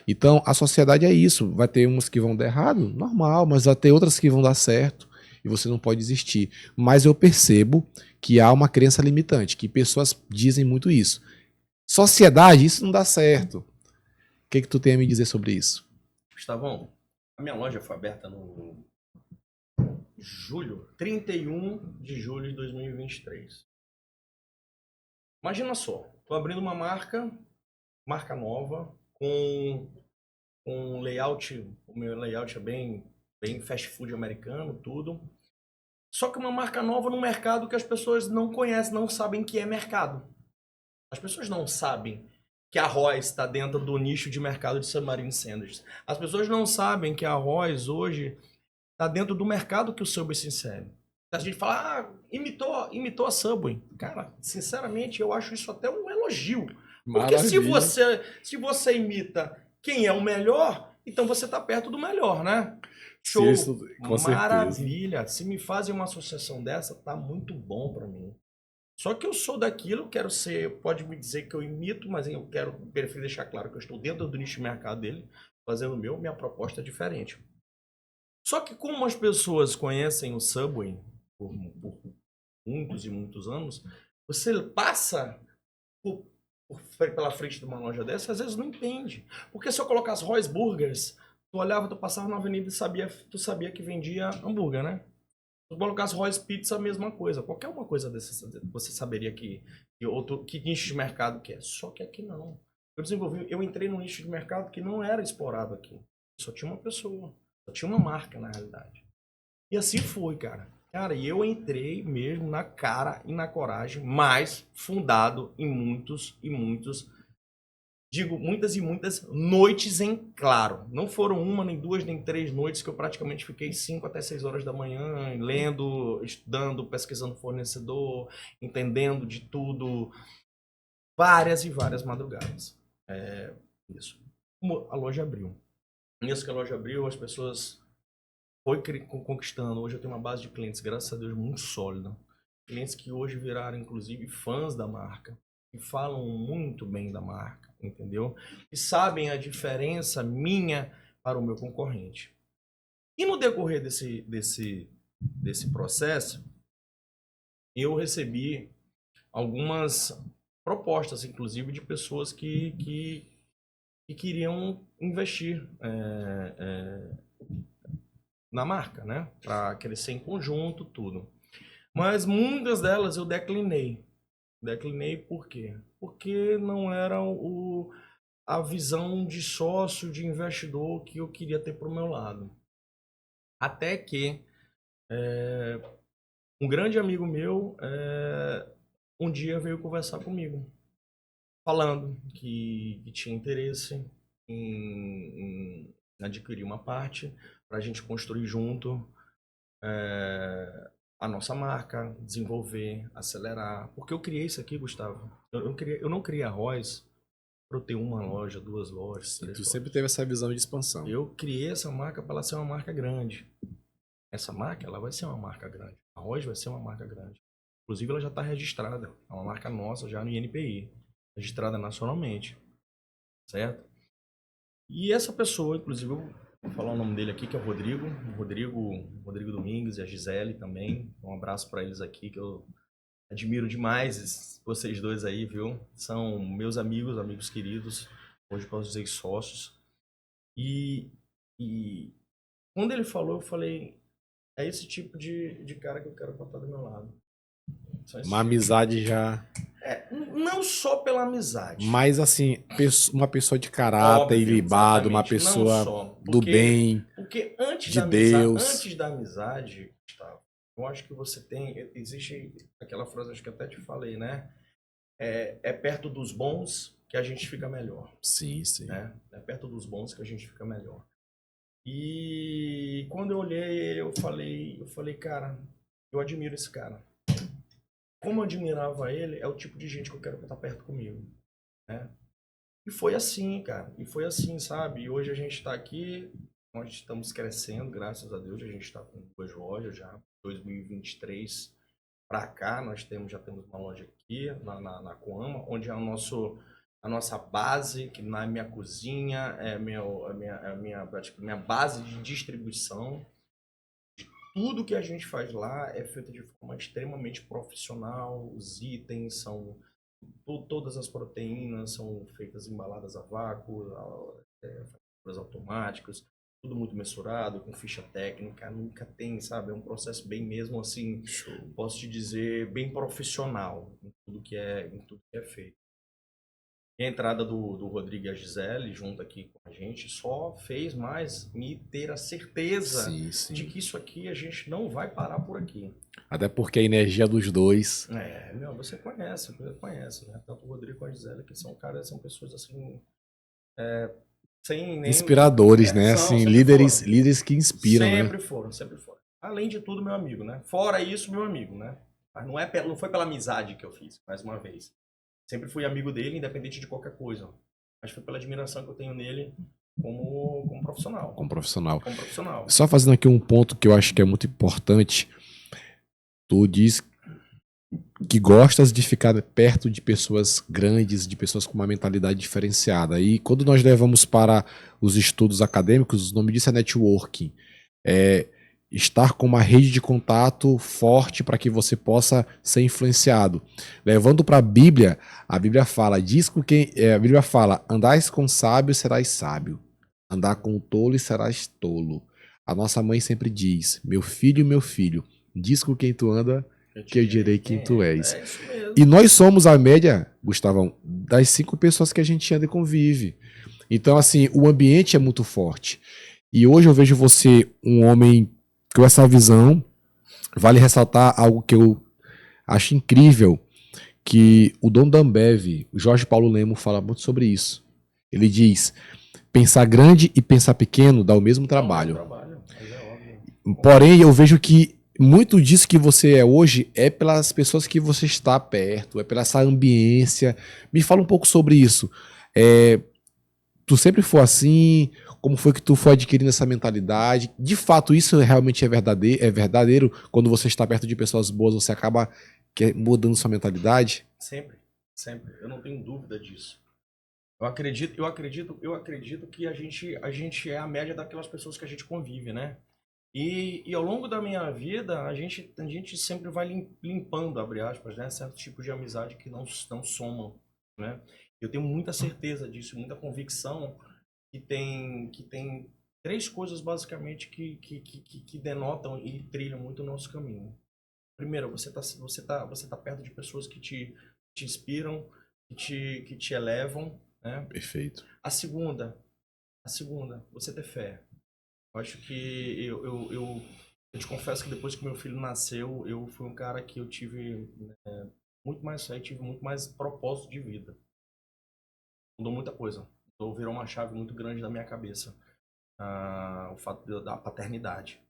Então, a sociedade é isso. Vai ter umas que vão dar errado, normal, mas vai ter outras que vão dar certo e você não pode desistir. Mas eu percebo que há uma crença limitante, que pessoas dizem muito isso. sociedade, isso não dá certo. O que tu tem a me dizer sobre isso? Gustavão, a minha loja foi aberta no julho, 31 de julho de 2023. Imagina só, tô abrindo uma marca nova, com um layout, o meu layout é bem fast food americano, tudo. Só que uma marca nova no mercado que as pessoas não conhecem, não sabem que é mercado. As pessoas não sabem que a Royce está dentro do nicho de mercado de submarine sandwiches. As pessoas não sabem que a Royce hoje está dentro do mercado que o Subway se insere. A gente fala, imitou a Subway. Cara, sinceramente, eu acho isso até um elogio. Porque Maravilha. se você imita quem é o melhor, então você está perto do melhor, né? Show, Isso, com maravilha. Se me fazem uma associação dessa, tá muito bom para mim. Só que eu sou daquilo, quero ser, pode me dizer que eu imito, mas eu prefiro deixar claro que eu estou dentro do nicho de mercado dele, fazendo o meu, minha proposta é diferente. Só que como as pessoas conhecem o Subway por muitos e muitos anos, você passa pela frente de uma loja dessa, às vezes não entende. Porque se eu colocasse Royce Burgers, tu olhava, tu passava na avenida e tu sabia que vendia hambúrguer, né? Se tu colocasse Royce Pizza, a mesma coisa. Qualquer uma coisa dessa, você saberia que nicho de mercado que é. Só que aqui não. Eu entrei num nicho de mercado que não era explorado aqui. Só tinha uma pessoa. Só tinha uma marca, na realidade. E assim foi, cara. Cara, e eu entrei mesmo na cara e na coragem, mas fundado em muitas e muitas noites em claro. Não foram uma, nem duas, nem três noites que eu praticamente fiquei 5 até 6 horas da manhã, lendo, estudando, pesquisando fornecedor, entendendo de tudo. Várias e várias madrugadas. Isso. A loja abriu. Nisso que a loja abriu, as pessoas foi conquistando. Hoje eu tenho uma base de clientes, graças a Deus, muito sólida. Clientes que hoje viraram, inclusive, fãs da marca. E falam muito bem da marca, entendeu? E sabem a diferença minha para o meu concorrente. E no decorrer desse processo, eu recebi algumas propostas, inclusive, de pessoas que queriam investir na marca, né? Para crescer em conjunto, tudo. Mas muitas delas eu declinei. Declinei por quê? Porque não era a visão de sócio, de investidor que eu queria ter para o meu lado. Até que um grande amigo meu um dia veio conversar comigo, falando que tinha interesse em adquirir uma parte para a gente construir junto a nossa marca, desenvolver, acelerar. Porque eu criei isso aqui, Gustavo. Eu não criei a Royce para eu ter uma loja, duas lojas, E três tu lojas. sempre teve essa visão de expansão. Eu criei essa marca para ela ser uma marca grande. Essa marca, ela vai ser uma marca grande. A Royce vai ser uma marca grande. Inclusive, ela já está registrada. É uma marca nossa já no INPI. Registrada nacionalmente. Certo? E essa pessoa, inclusive, eu vou falar o nome dele aqui, que é o Rodrigo Domingues e a Gisele também. Um abraço para eles aqui, que eu admiro demais vocês dois aí, viu? São meus amigos queridos, hoje posso dizer sócios. E quando ele falou, eu falei, é esse tipo de cara que eu quero botar do meu lado. Uma amizade já. Não só pela amizade. Mas assim, uma pessoa de caráter ilibado, uma pessoa do bem, porque antes de da amizade, Deus. antes da amizade, Gustavo, eu acho que você existe aquela frase, acho que até te falei, né? É perto dos bons que a gente fica melhor. Sim, sim. Né? É perto dos bons que a gente fica melhor. E quando eu olhei, eu falei, cara, eu admiro esse cara. Como eu admirava ele, é o tipo de gente que eu quero estar perto comigo, né? E foi assim, cara. E foi assim, sabe? E hoje a gente está aqui, nós estamos crescendo, graças a Deus. A gente está com 2 lojas já. 2023 para cá, já temos uma loja aqui na Coama, onde é a nossa base, que na minha cozinha, é a minha base de distribuição. Tudo que a gente faz lá é feito de forma extremamente profissional. Os itens são Todas as proteínas são feitas embaladas a vácuo, faturas automáticas, tudo muito mensurado, com ficha técnica, nunca tem, sabe? É um processo bem mesmo assim, posso te dizer, bem profissional em tudo que é feito. E a entrada do Rodrigo e a Gisele junto aqui com a gente só fez mais me ter a certeza de que isso aqui a gente não vai parar por aqui. Até porque a energia dos dois... Você conhece, né? Tanto o Rodrigo quanto a Gisele, que são pessoas assim... sem nem... Inspiradores, né? Assim, líderes que inspiram, sempre né? Sempre foram. Além de tudo, meu amigo, né? Fora isso, meu amigo, né? Mas não foi pela amizade que eu fiz, mais uma vez. Sempre fui amigo dele, independente de qualquer coisa. Mas foi pela admiração que eu tenho nele como profissional. Como profissional. Como profissional. Só fazendo aqui um ponto que eu acho que é muito importante. Tu diz que gostas de ficar perto de pessoas grandes, de pessoas com uma mentalidade diferenciada. E quando nós levamos para os estudos acadêmicos, o nome disso é networking. É estar com uma rede de contato forte para que você possa ser influenciado. Levando para a Bíblia fala, a Bíblia fala, andais com sábio, serás sábio. Andar com tolo, serás tolo. A nossa mãe sempre diz, meu filho, diz com quem tu anda, que eu direi quem tu és. É isso mesmo. E nós somos a média, Gustavão, das 5 pessoas que a gente anda e convive. Então, assim, o ambiente é muito forte. E hoje eu vejo você um homem com essa visão. Vale ressaltar algo que eu acho incrível, que o dono da Ambev, o Jorge Paulo Lemo, fala muito sobre isso. Ele diz, pensar grande e pensar pequeno dá o mesmo trabalho. Mas é óbvio. Porém, eu vejo que muito disso que você é hoje é pelas pessoas que você está perto, é pela essa ambiência. Me fala um pouco sobre isso. Tu sempre foi assim? Como foi que tu foi adquirindo essa mentalidade? De fato, isso realmente é verdadeiro? Quando você está perto de pessoas boas, você acaba mudando sua mentalidade? Sempre. Eu não tenho dúvida disso. Eu acredito que a gente é a média daquelas pessoas que a gente convive, né? E ao longo da minha vida, a gente sempre vai limpando, abre aspas, né, certo tipo de amizade que não somam, né? Eu tenho muita certeza disso, muita convicção que tem 3 coisas basicamente que denotam e trilham muito o nosso caminho. Primeiro, você tá perto de pessoas que te inspiram, que te elevam, né? Perfeito. A segunda, você ter fé. Eu acho que eu te confesso que depois que meu filho nasceu, eu fui um cara que eu tive muito mais fé, tive muito mais propósito de vida. Mudou muita coisa. Virou uma chave muito grande na minha cabeça. O fato da paternidade.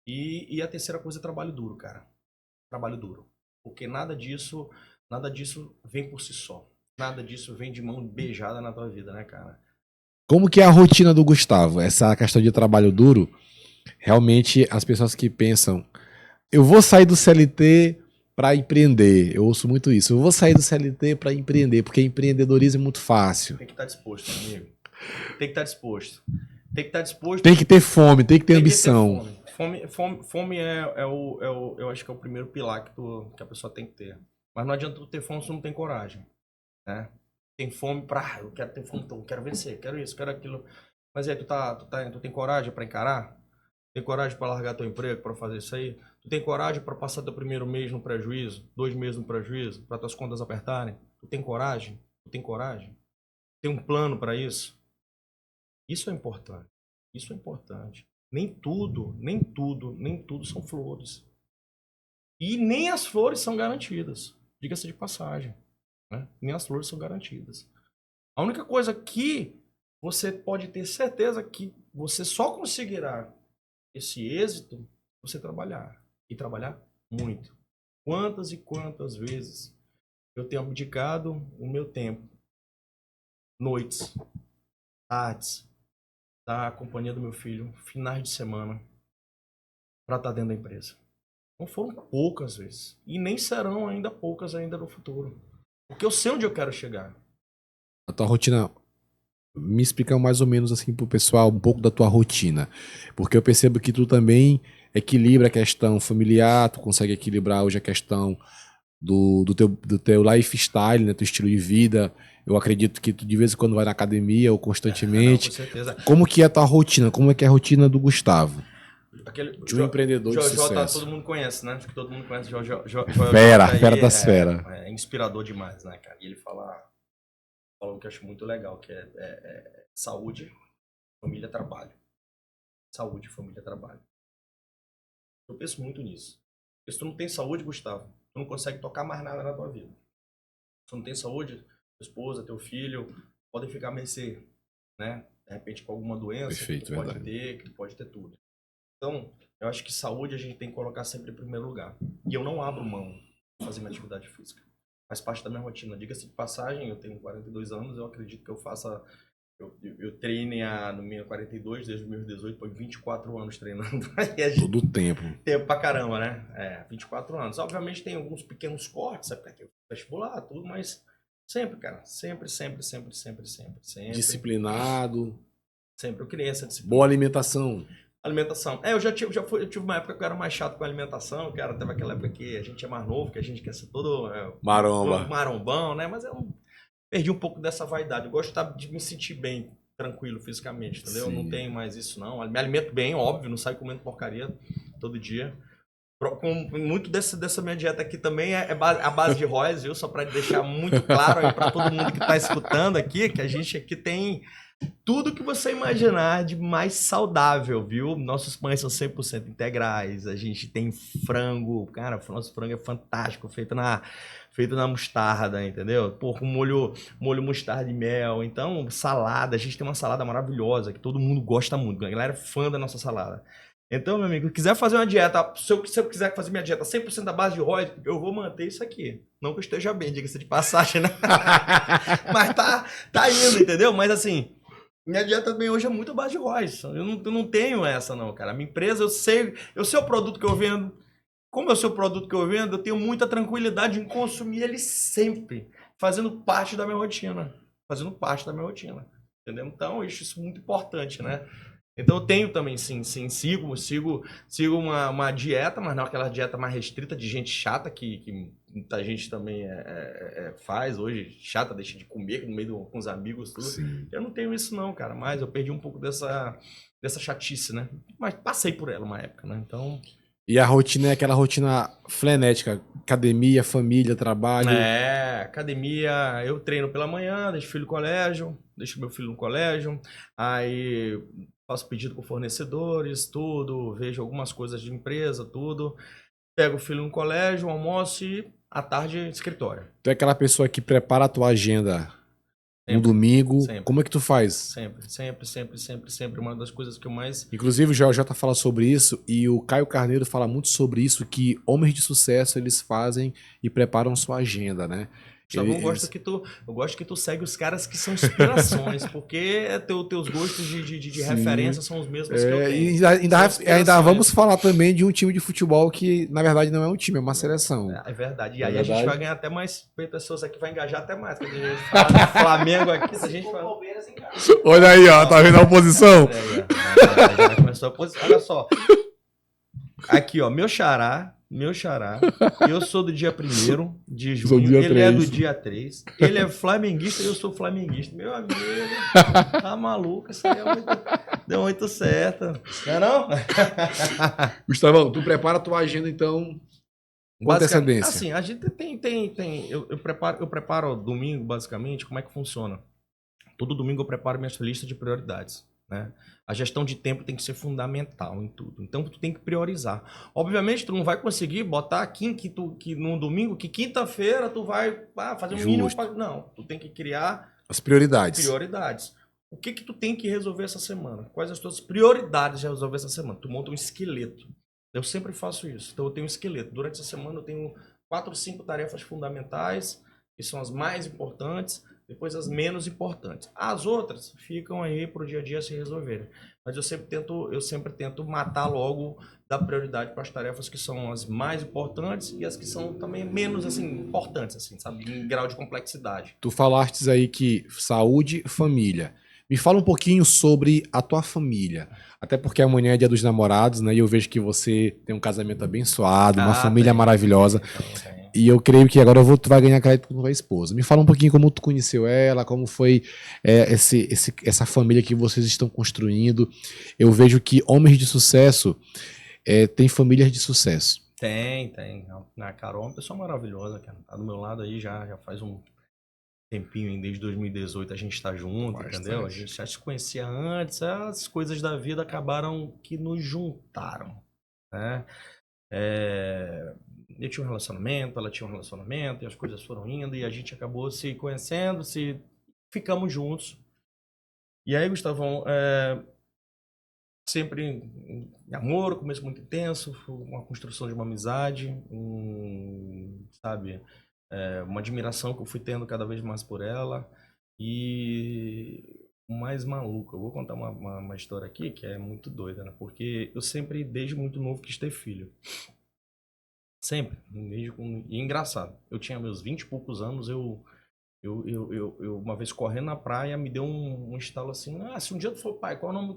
E a terceira coisa é trabalho duro, cara. Trabalho duro. Porque nada disso vem por si só. Nada disso vem de mão beijada na tua vida, né, cara? Como que é a rotina do Gustavo? Essa questão de trabalho duro, realmente as pessoas que pensam, eu vou sair do CLT para empreender, eu ouço muito isso, eu vou sair do CLT para empreender, porque empreendedorismo é muito fácil. Tem que estar disposto, amigo. Tem que estar disposto. Tem que ter fome, tem que ter ambição. Fome eu acho que é o primeiro pilar que a pessoa tem que ter. Mas não adianta tu ter fome se não tem coragem, né? Tem fome eu quero ter fome, então, quero vencer, quero isso, quero aquilo. Mas aí tu tem coragem para encarar? Tem coragem para largar teu emprego, para fazer isso aí? Tu tem coragem para passar teu primeiro mês no prejuízo, 2 meses no prejuízo, para tuas contas apertarem? Tu tem coragem? Tu tem coragem? Tem um plano para isso? Isso é importante. Isso é importante. Nem tudo são flores. E nem as flores são garantidas. Diga-se de passagem. Né? Nem as flores são garantidas. A única coisa que você pode ter certeza que você só conseguirá esse êxito se você trabalhar. E trabalhar muito. Quantas e quantas vezes eu tenho abdicado o meu tempo, noites, tardes, da companhia do meu filho, finais de semana, para estar dentro da empresa. Não foram poucas vezes. E nem serão ainda poucas ainda no futuro. Porque eu sei onde eu quero chegar. A tua rotina, me explica mais ou menos assim pro pessoal um pouco da tua rotina. Porque eu percebo que tu também equilibra a questão familiar, tu consegue equilibrar hoje a questão do teu lifestyle, né? Teu estilo de vida. Eu acredito que tu de vez em quando vai na academia ou constantemente. Não, com certeza. Como que é a tua rotina? Como é que é a rotina do Gustavo? De um empreendedor de sucesso. Todo mundo conhece, né? Acho que todo mundo conhece Fera das feras. É inspirador demais, né, cara? E ele fala algo que eu acho muito legal, que é saúde, família, trabalho. Saúde, família, trabalho. Eu penso muito nisso. Porque se tu não tem saúde, Gustavo, tu não consegue tocar mais nada na tua vida. Se tu não tem saúde, tua esposa, teu filho podem ficar a mercê, né? De repente com alguma doença. Perfeito, que pode ter tudo. Então, eu acho que saúde a gente tem que colocar sempre em primeiro lugar. E eu não abro mão de fazer minha atividade física. Faz parte da minha rotina. Diga-se de passagem, eu tenho 42 anos, eu acredito que eu faça... Eu treine no meu 42, desde os meus 18, foi 24 anos treinando. Todo o tempo. Tempo pra caramba, né? 24 anos. Obviamente tem alguns pequenos cortes, até que vestibular, tudo, mas sempre, cara. Sempre. Disciplinado. Sempre. Eu criei essa disciplina. Boa alimentação. Alimentação. Eu tive uma época que eu era mais chato com a alimentação, cara. Teve aquela época que a gente é mais novo, que a gente quer ser todo marombão, né? Mas eu perdi um pouco dessa vaidade. Eu gosto de me sentir bem, tranquilo fisicamente, entendeu? Sim. Eu não tenho mais isso, não. Me alimento bem, óbvio, não saio comendo porcaria todo dia. Muito dessa minha dieta aqui também é a base de ROS, viu? Só para deixar muito claro aí para todo mundo que está escutando aqui, que a gente aqui tem tudo que você imaginar de mais saudável, viu? Nossos pães são 100% integrais, a gente tem frango, cara, o nosso frango é fantástico, feito na mostarda, entendeu? Pô, com molho mostarda e mel, então salada, a gente tem uma salada maravilhosa, que todo mundo gosta muito, a galera é fã da nossa salada. Então, meu amigo, se quiser fazer uma dieta, se eu quiser fazer minha dieta 100% da base de ROS, eu vou manter isso aqui. Não que eu esteja bem, diga-se de passagem, né? Mas tá indo, entendeu? Mas assim, minha dieta também hoje é muito a base de ROS. Eu não tenho essa não, cara. A minha empresa, eu sei o produto que eu vendo. Como eu sei o produto que eu vendo, eu tenho muita tranquilidade em consumir ele sempre, fazendo parte da minha rotina. Entendeu? Então, isso é muito importante, né? Então eu tenho também, sim, sigo uma dieta, mas não aquela dieta mais restrita de gente chata, que muita gente também faz hoje, chata, deixa de comer no meio com os amigos, tudo. Sim. Eu não tenho isso não, cara, mas eu perdi um pouco dessa chatice, né? Mas passei por ela uma época, né? Então... E a rotina é aquela rotina frenética, academia, família, trabalho. Academia, eu treino pela manhã, deixo meu filho no colégio, aí faço pedido com fornecedores, tudo, vejo algumas coisas de empresa, tudo, pego o filho no colégio, almoço e à tarde escritório. Tu é aquela pessoa que prepara a tua agenda no domingo, sempre. Como é que tu faz? Sempre. Uma das coisas que eu mais... Inclusive o Jota fala sobre isso e o Caio Carneiro fala muito sobre isso, que homens de sucesso eles fazem e preparam sua agenda, né? Eu gosto que tu segue os caras que são inspirações, porque teus gostos de referência são os mesmos que eu tenho. E ainda vamos falar também de um time de futebol que, na verdade, não é um time, é uma seleção. É verdade. E aí a gente vai ganhar até mais pessoas aqui, vai engajar até mais. Quando a gente fala do Flamengo aqui, se a gente fala... Olha aí, ó, tá vendo a oposição? Já começou a oposição. Olha só. Aqui, ó, meu xará, eu sou do dia 1º de junho, ele 3. É do dia 3, ele é flamenguista e eu sou flamenguista. Meu amigo, tá maluco, isso aí deu muito certo. Não é não? Gustavão, tu prepara a tua agenda, então, com antecedência. Assim, a gente tem eu preparo domingo, basicamente, como é que funciona? Todo domingo eu preparo minha lista de prioridades, né? A gestão de tempo tem que ser fundamental em tudo. Então, tu tem que priorizar. Obviamente, tu não vai conseguir botar aqui que no domingo, que quinta-feira tu vai fazer um mínimo... Não, tu tem que criar... As prioridades. O que tu tem que resolver essa semana? Quais as tuas prioridades de resolver essa semana? Tu monta um esqueleto. Eu sempre faço isso. Então, eu tenho um esqueleto. Durante a semana, eu tenho 4 ou 5 tarefas fundamentais, que são as mais importantes, depois as menos importantes. As outras ficam aí para o dia a dia se resolverem. Mas eu sempre tento matar logo da prioridade para as tarefas que são as mais importantes e as que são também menos assim, importantes, assim, sabe? Em grau de complexidade. Tu falaste aí que saúde, família. Me fala um pouquinho sobre a tua família. Até porque amanhã é dia dos namorados, né? E eu vejo que você tem um casamento abençoado, uma família maravilhosa. E eu creio que agora tu vai ganhar crédito com tua esposa. Me fala um pouquinho como tu conheceu ela, como foi essa família que vocês estão construindo. Eu vejo que homens de sucesso têm famílias de sucesso. Tem. A Carol é uma pessoa maravilhosa, cara. Tá do meu lado aí já faz um tempinho, hein? Desde 2018 a gente tá junto, Bastante. entendeu? A gente já se conhecia antes, as coisas da vida acabaram que nos juntaram, né? Eu tinha um relacionamento, ela tinha um relacionamento, e as coisas foram indo, e a gente acabou se conhecendo, ficamos juntos. E aí, Gustavão, sempre em namoro, começo muito intenso, uma construção de uma amizade, sabe, uma admiração que eu fui tendo cada vez mais por ela. E o mais maluco, eu vou contar uma história aqui que é muito doida, né? Porque eu sempre, desde muito novo, quis ter filho. Sempre. E engraçado, eu tinha meus 20 e poucos anos, eu uma vez correndo na praia, me deu um estalo assim, se um dia tu for pai, qual o nome,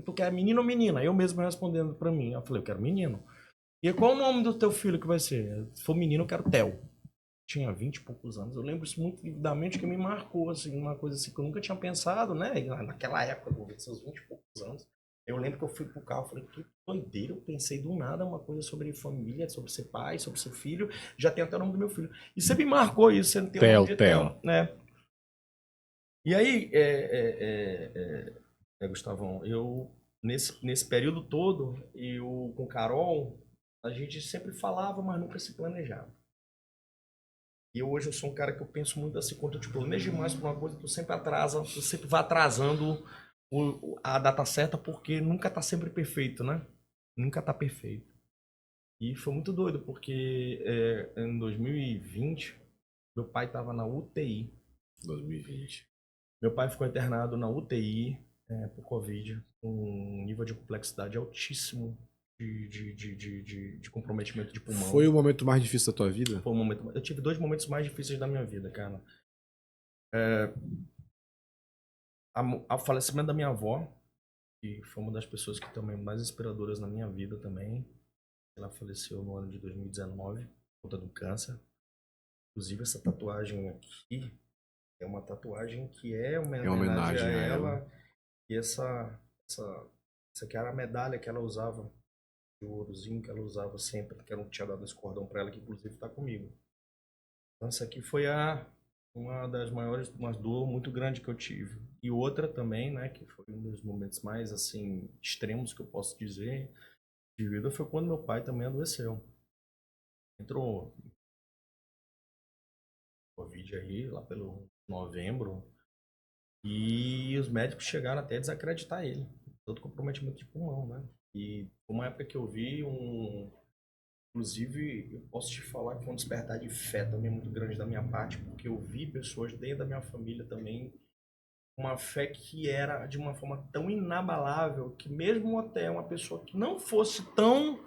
tu quer menino ou menina? Eu mesmo respondendo pra mim, eu falei, eu quero menino. E qual o nome do teu filho que vai ser? Se for menino, eu quero Theo. Tinha 20 e poucos anos, eu lembro isso muito vividamente, que me marcou, assim, uma coisa assim que eu nunca tinha pensado, né? Naquela época, com seus 20 e poucos anos. Eu lembro que eu fui pro carro e falei, que doideira, eu pensei do nada uma coisa sobre família, sobre ser pai, sobre ser filho, já tem até o nome do meu filho. E você me marcou isso, você não tem o nome de Theo, né? E aí, Gustavão, eu, nesse período todo, eu com Carol, a gente sempre falava, mas nunca se planejava. E hoje eu sou um cara que eu penso muito assim, quando eu te planejo demais por uma coisa, tu sempre atrasa, tu sempre vai atrasando a data certa, porque nunca tá sempre perfeito, né? Nunca tá perfeito. E foi muito doido, porque em 2020, meu pai tava na UTI. 2020. Meu pai ficou internado na UTI por Covid, com um nível de complexidade altíssimo de comprometimento de pulmão. Foi o momento mais difícil da tua vida? Foi um momento. Eu tive 2 momentos mais difíceis da minha vida, cara. O falecimento da minha avó, que foi uma das pessoas que também mais inspiradoras na minha vida também. Ela faleceu no ano de 2019, por conta do câncer. Inclusive, essa tatuagem aqui é uma tatuagem que é uma homenagem a ela. E essa aqui era a medalha que ela usava, de ourozinho que ela usava sempre, que eu não tinha dado esse cordão para ela, que inclusive está comigo. Então, essa aqui foi uma das maiores, uma dor muito grande que eu tive. E outra também, né, que foi um dos momentos mais, assim, extremos que eu posso dizer de vida, foi quando meu pai também adoeceu. Entrou Covid aí, lá pelo novembro, e os médicos chegaram até a desacreditar ele. Todo comprometimento de pulmão, né? E foi uma época que eu vi inclusive, eu posso te falar que foi um despertar de fé também muito grande da minha parte, porque eu vi pessoas dentro da minha família também, uma fé que era de uma forma tão inabalável, que mesmo até uma pessoa que não fosse tão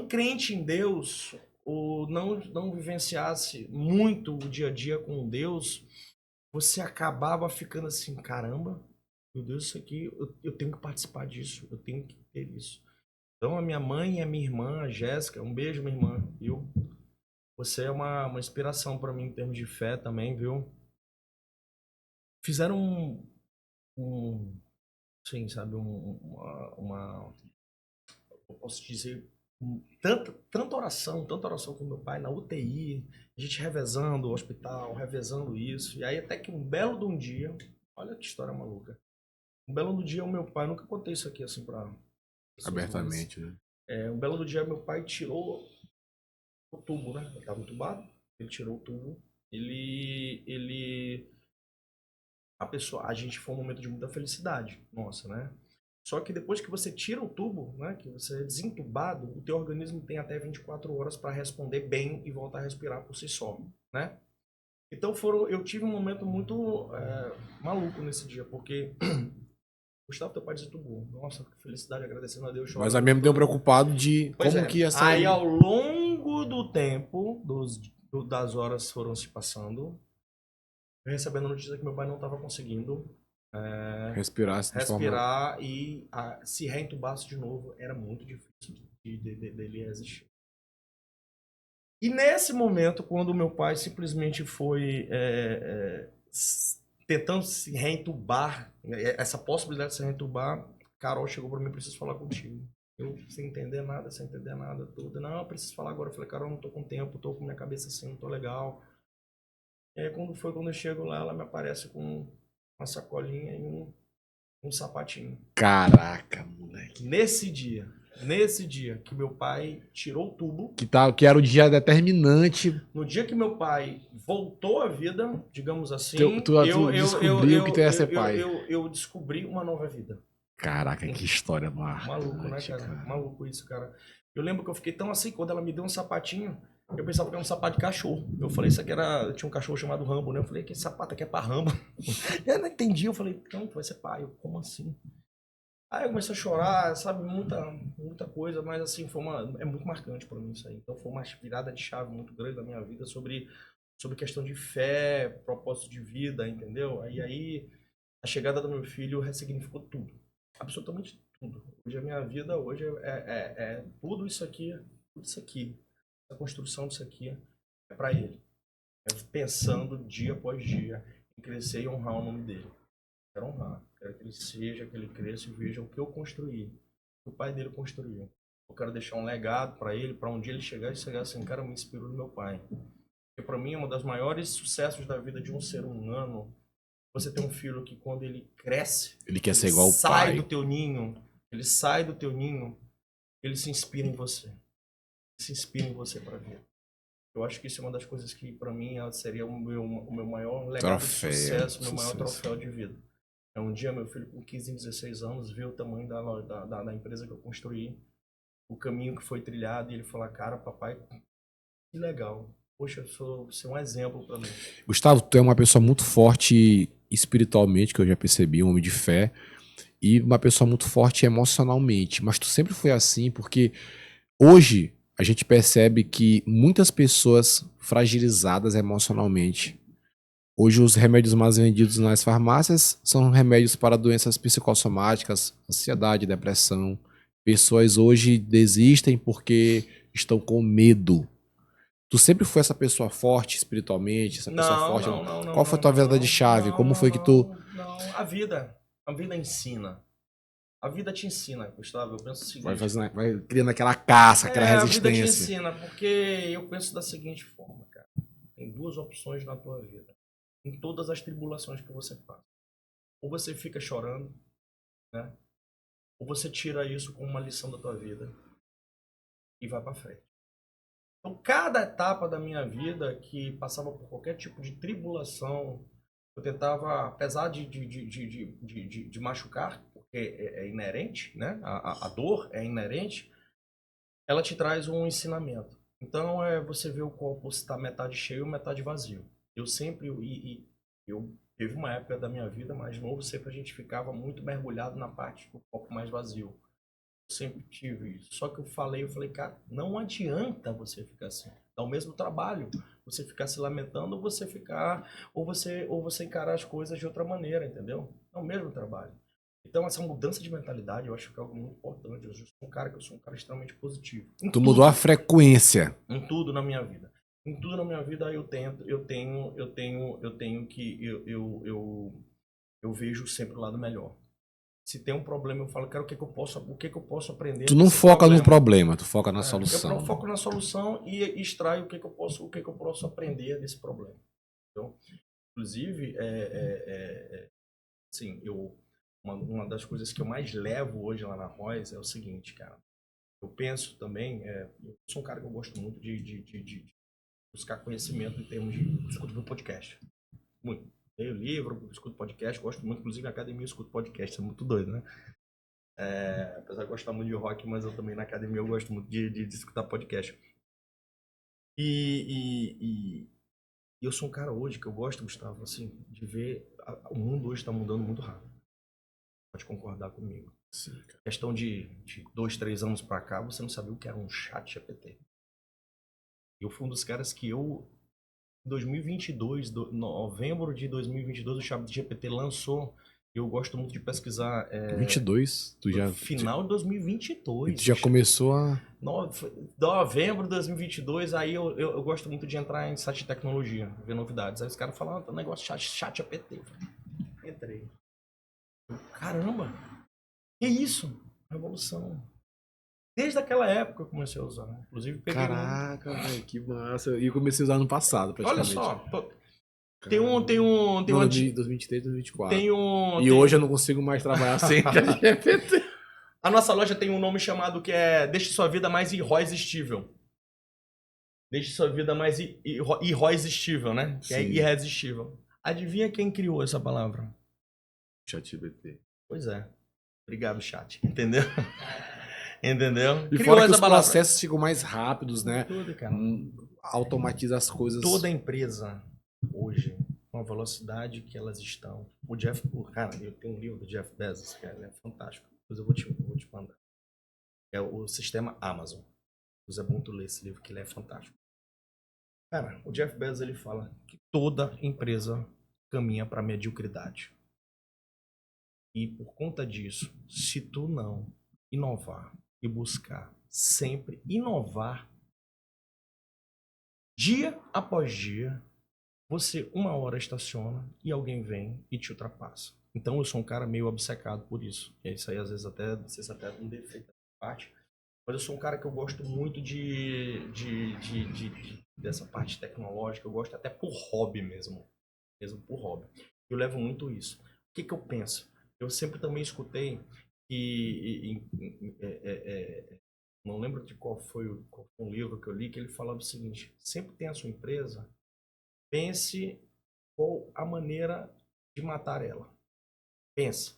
crente em Deus, ou não vivenciasse muito o dia a dia com Deus, você acabava ficando assim, caramba, meu Deus, isso aqui, eu tenho que participar disso, eu tenho que ter isso. Então, a minha mãe e a minha irmã, a Jéssica, um beijo, minha irmã, viu? Você é uma inspiração para mim em termos de fé também, viu? Fizeram sim, sabe, eu posso dizer, tanta oração com meu pai na UTI, a gente revezando o hospital, revezando isso, e aí até que um belo de um dia, olha que história maluca, um belo do dia o meu pai, nunca contei isso aqui assim pra pessoas, Abertamente, né? um belo do dia meu pai tirou o tubo, né? Ele tava entubado, ele tirou o tubo, a gente foi um momento de muita felicidade, nossa, né? Só que depois que você tira o tubo, né, que você é desentubado, o teu organismo tem até 24 horas para responder bem e voltar a respirar por si só, né? Então eu tive um momento muito maluco nesse dia, porque Gustavo, teu pai desentubou. Nossa, que felicidade, agradecendo a Deus, chorando. Mas a mim me deu preocupado de Pois como que ia sair. Aí ao longo do tempo, das horas foram se passando, eu recebendo a notícia que meu pai não estava conseguindo respirar e se reentubasse de novo era muito difícil dele resistir. E nesse momento, quando meu pai simplesmente foi tentando se reentubar, essa possibilidade de se reentubar, Carol chegou para mim, preciso falar contigo. Eu sem entender nada, tudo. Não, eu preciso falar agora. Eu falei, Carol, não tô com tempo, tô com minha cabeça assim, não tô legal. E aí quando eu chego lá, ela me aparece com uma sacolinha e um sapatinho. Caraca, moleque. Nesse dia que meu pai tirou o tubo, Que era o dia determinante. no dia que meu pai voltou à vida, digamos assim, Tu descobriu que tu ia ser pai. eu descobri uma nova vida. Caraca, que história Maluco, né, marcante, cara? cara. Maluco isso, cara. Eu lembro que eu fiquei tão assim, quando ela me deu um sapatinho, eu pensava que era um sapato de cachorro. Eu falei, isso aqui era. Tinha um cachorro chamado Rambo, né? Eu falei, que sapato aqui é pra Rambo. Eu não entendi, eu falei, não, tu vai ser pai. Eu, como assim? Aí eu comecei a chorar, sabe, muita coisa, mas assim, é muito marcante pra mim isso aí. Então foi uma virada de chave muito grande na minha vida sobre questão de fé, propósito de vida, entendeu? Aí a chegada do meu filho ressignificou tudo, absolutamente tudo. Hoje a minha vida hoje é tudo isso aqui, a construção disso aqui é para ele. É pensando dia após dia em crescer e honrar o nome dele. Quero honrar, quero que ele seja, que ele cresça e veja o que eu construí, o que o pai dele construiu. Eu quero deixar um legado para ele, para um dia ele chegar e chegar assim, cara, eu me inspiro no meu pai. Porque para mim é um dos maiores sucessos da vida de um ser humano. Você tem um filho que quando ele cresce, Ele quer ele ser igual o sai pai. do teu ninho, ele sai do teu ninho, ele se inspira em você. Se inspira em você para ver. Eu acho que isso é uma das coisas que para mim seria o meu maior legado de sucesso, o meu maior troféu de vida. É um dia meu filho com 15, 16 anos viu o tamanho da empresa que eu construí, o caminho que foi trilhado e ele falou, cara, papai, que legal. Poxa, você é um exemplo para mim. Gustavo, tu é uma pessoa muito forte espiritualmente, que eu já percebi, um homem de fé, e uma pessoa muito forte emocionalmente. Mas tu sempre foi assim, porque hoje a gente percebe que muitas pessoas fragilizadas emocionalmente. Hoje os remédios mais vendidos nas farmácias são remédios para doenças psicossomáticas, ansiedade, depressão. Pessoas hoje desistem porque estão com medo. Tu sempre foi essa pessoa forte espiritualmente, essa pessoa Não, forte. não, não, não, Qual foi a não, tua não, virada de não, chave? não, Como não, foi que tu. não, não. A vida ensina. A vida te ensina, Gustavo. Eu penso o seguinte. Vai criando aquela caça, aquela A vida te resistência. ensina, porque eu penso da seguinte forma, cara. Tem duas opções na tua vida. Em todas as tribulações que você passa. Ou você fica chorando, né? Ou você tira isso como uma lição da tua vida e vai pra frente. Então, cada etapa da minha vida que passava por qualquer tipo de tribulação, eu tentava, apesar de machucar, porque é inerente, né? A dor é inerente, ela te traz um ensinamento. Então, você vê o copo está metade cheio ou metade vazio. Eu sempre, eu teve uma época da minha vida mais novo, sempre a gente ficava muito mergulhado na parte do copo mais vazio. Sempre tive isso. Só que eu falei, cara, não adianta você ficar assim. Dá o mesmo trabalho você ficar se lamentando ou você encarar as coisas de outra maneira, entendeu? É o mesmo trabalho. Então essa mudança de mentalidade eu acho que é algo muito importante. Eu sou um cara extremamente positivo. Tu mudou a frequência. Em tudo na minha vida. Em tudo na minha vida eu vejo sempre o lado melhor. Se tem um problema, eu falo, cara, o que que eu posso aprender Tu não desse foca no problema? problema, tu foca na Eu solução. foco na solução e extraio o que que eu posso aprender desse problema. Então, inclusive, assim, uma das coisas que eu mais levo hoje lá na Royce é o seguinte, cara. Eu penso também, eu sou um cara que eu gosto muito de buscar conhecimento em termos de escuta do podcast. Muito. Leio livro, escuto podcast, gosto muito, inclusive na academia eu escuto podcast, isso é muito doido, né? Apesar de gostar muito de rock, mas eu também na academia eu gosto muito de escutar podcast. E eu sou um cara hoje que eu gosto, Gustavo, assim, de ver o mundo hoje está mudando muito rápido. Pode concordar comigo. Sim, cara. Questão de 2, 3 anos para cá, você não sabia o que era um chat GPT. Eu fui um dos caras que em 2022, novembro de 2022, o chat GPT lançou. Eu gosto muito de pesquisar 22, tu já, no final de 2022. tu já começou a... Novembro de 2022, aí eu gosto muito de entrar em site de tecnologia, ver novidades. Aí os caras falam, tem um negócio chat APT. Entrei. Caramba, que isso? Revolução. Desde aquela época eu comecei a usar. Inclusive peguei um... Caraca, velho, que massa. E eu comecei a usar no passado, Olha praticamente. só, tem Caramba. um, tem um, tem Não, um, 2023, 2024. tem um, E tem- hoje eu não consigo mais trabalhar sem ChatGPT. A nossa loja tem um nome chamado que é Deixe Sua Vida Mais Irresistível. Deixe Sua Vida Mais Irresistível, né? Que é Sim. irresistível. Adivinha quem criou essa palavra? ChatGPT. Pois é. Obrigado, chat. Entendeu? Entendeu? E Criou fora que essa os palavra. processos ficam mais rápidos, né? Tudo, cara. Automatiza as coisas. Toda empresa hoje, com a velocidade que elas estão. Cara, eu tenho um livro do Jeff Bezos, cara, ele é fantástico. Depois eu vou te mandar. É o sistema Amazon. É muito ler esse livro, que ele é fantástico. Cara, o Jeff Bezos ele fala que toda empresa caminha para mediocridade. E por conta disso, se tu não inovar e buscar sempre inovar, dia após dia, você uma hora estaciona e alguém vem e te ultrapassa. Então eu sou um cara meio obcecado por isso. E isso aí às vezes até, não sei se até um defeito da parte, mas eu sou um cara que eu gosto muito dessa parte tecnológica, eu gosto até por hobby mesmo por hobby. Eu levo muito isso. O que eu penso? Eu sempre também escutei que não lembro de qual foi um livro que eu li, que ele falava o seguinte: sempre tem a sua empresa, pense qual a maneira de matar ela. Pensa.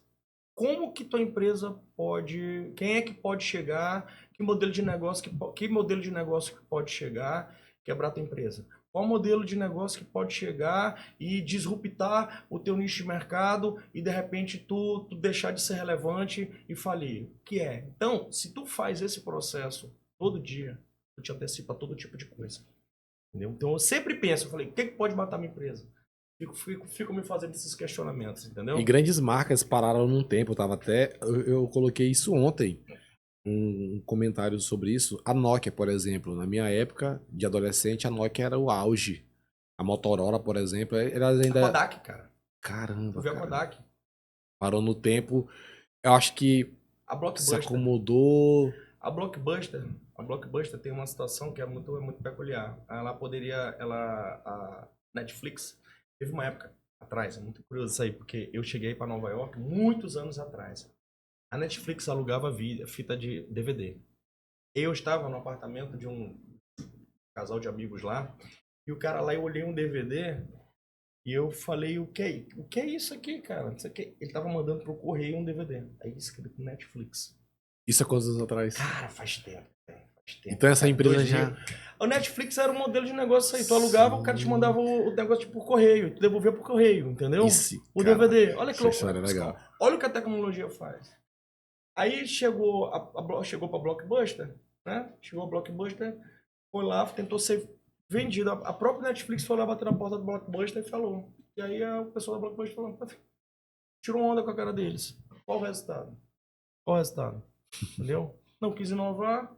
Como que tua empresa pode, quem é que pode chegar, que modelo de negócio que pode chegar, quebrar tua empresa? Qual modelo de negócio que pode chegar e disruptar o teu nicho de mercado e de repente tu deixar de ser relevante e falir? O que é? Então, se tu faz esse processo todo dia, tu te antecipa a todo tipo de coisa. Entendeu? Então eu sempre penso, eu falei, o que pode matar minha empresa? Fico me fazendo esses questionamentos, entendeu? E grandes marcas pararam num tempo. Eu coloquei isso ontem. Um comentário sobre isso. A Nokia, por exemplo. Na minha época de adolescente, a Nokia era o auge. A Motorola, por exemplo, elas A ainda. Kodak, cara. Tu Caramba, viu a cara. Kodak? Parou no tempo. Eu acho que A se Blockbuster. acomodou. A Blockbuster tem uma situação que é muito peculiar. A Netflix teve uma época atrás, é muito curioso isso aí, porque eu cheguei para Nova York muitos anos atrás. A Netflix alugava fita de DVD. Eu estava no apartamento de um casal de amigos lá, e o cara lá, eu olhei um DVD e eu falei, o que é isso aqui, cara? Isso aqui... Ele tava mandando pro correio um DVD. Aí escrito Netflix. Isso há quantos anos atrás? Cara, faz tempo. Faz tempo. Então essa Cara, empresa 2000. já. O Netflix era um modelo de negócio aí. Tu alugava, o cara te mandava o negócio por correio. Tu devolvia por correio, entendeu? Isso, O cara, DVD. Olha que essa loucura. história é legal. Olha o que a tecnologia faz. Aí chegou chegou pra Blockbuster, né? Chegou a Blockbuster, foi lá, tentou ser vendido. A própria Netflix foi lá bater na porta do Blockbuster e falou. E aí o pessoal da Blockbuster falou, tirou onda com a cara deles. Qual o resultado? Qual o resultado? Entendeu? Não quis inovar,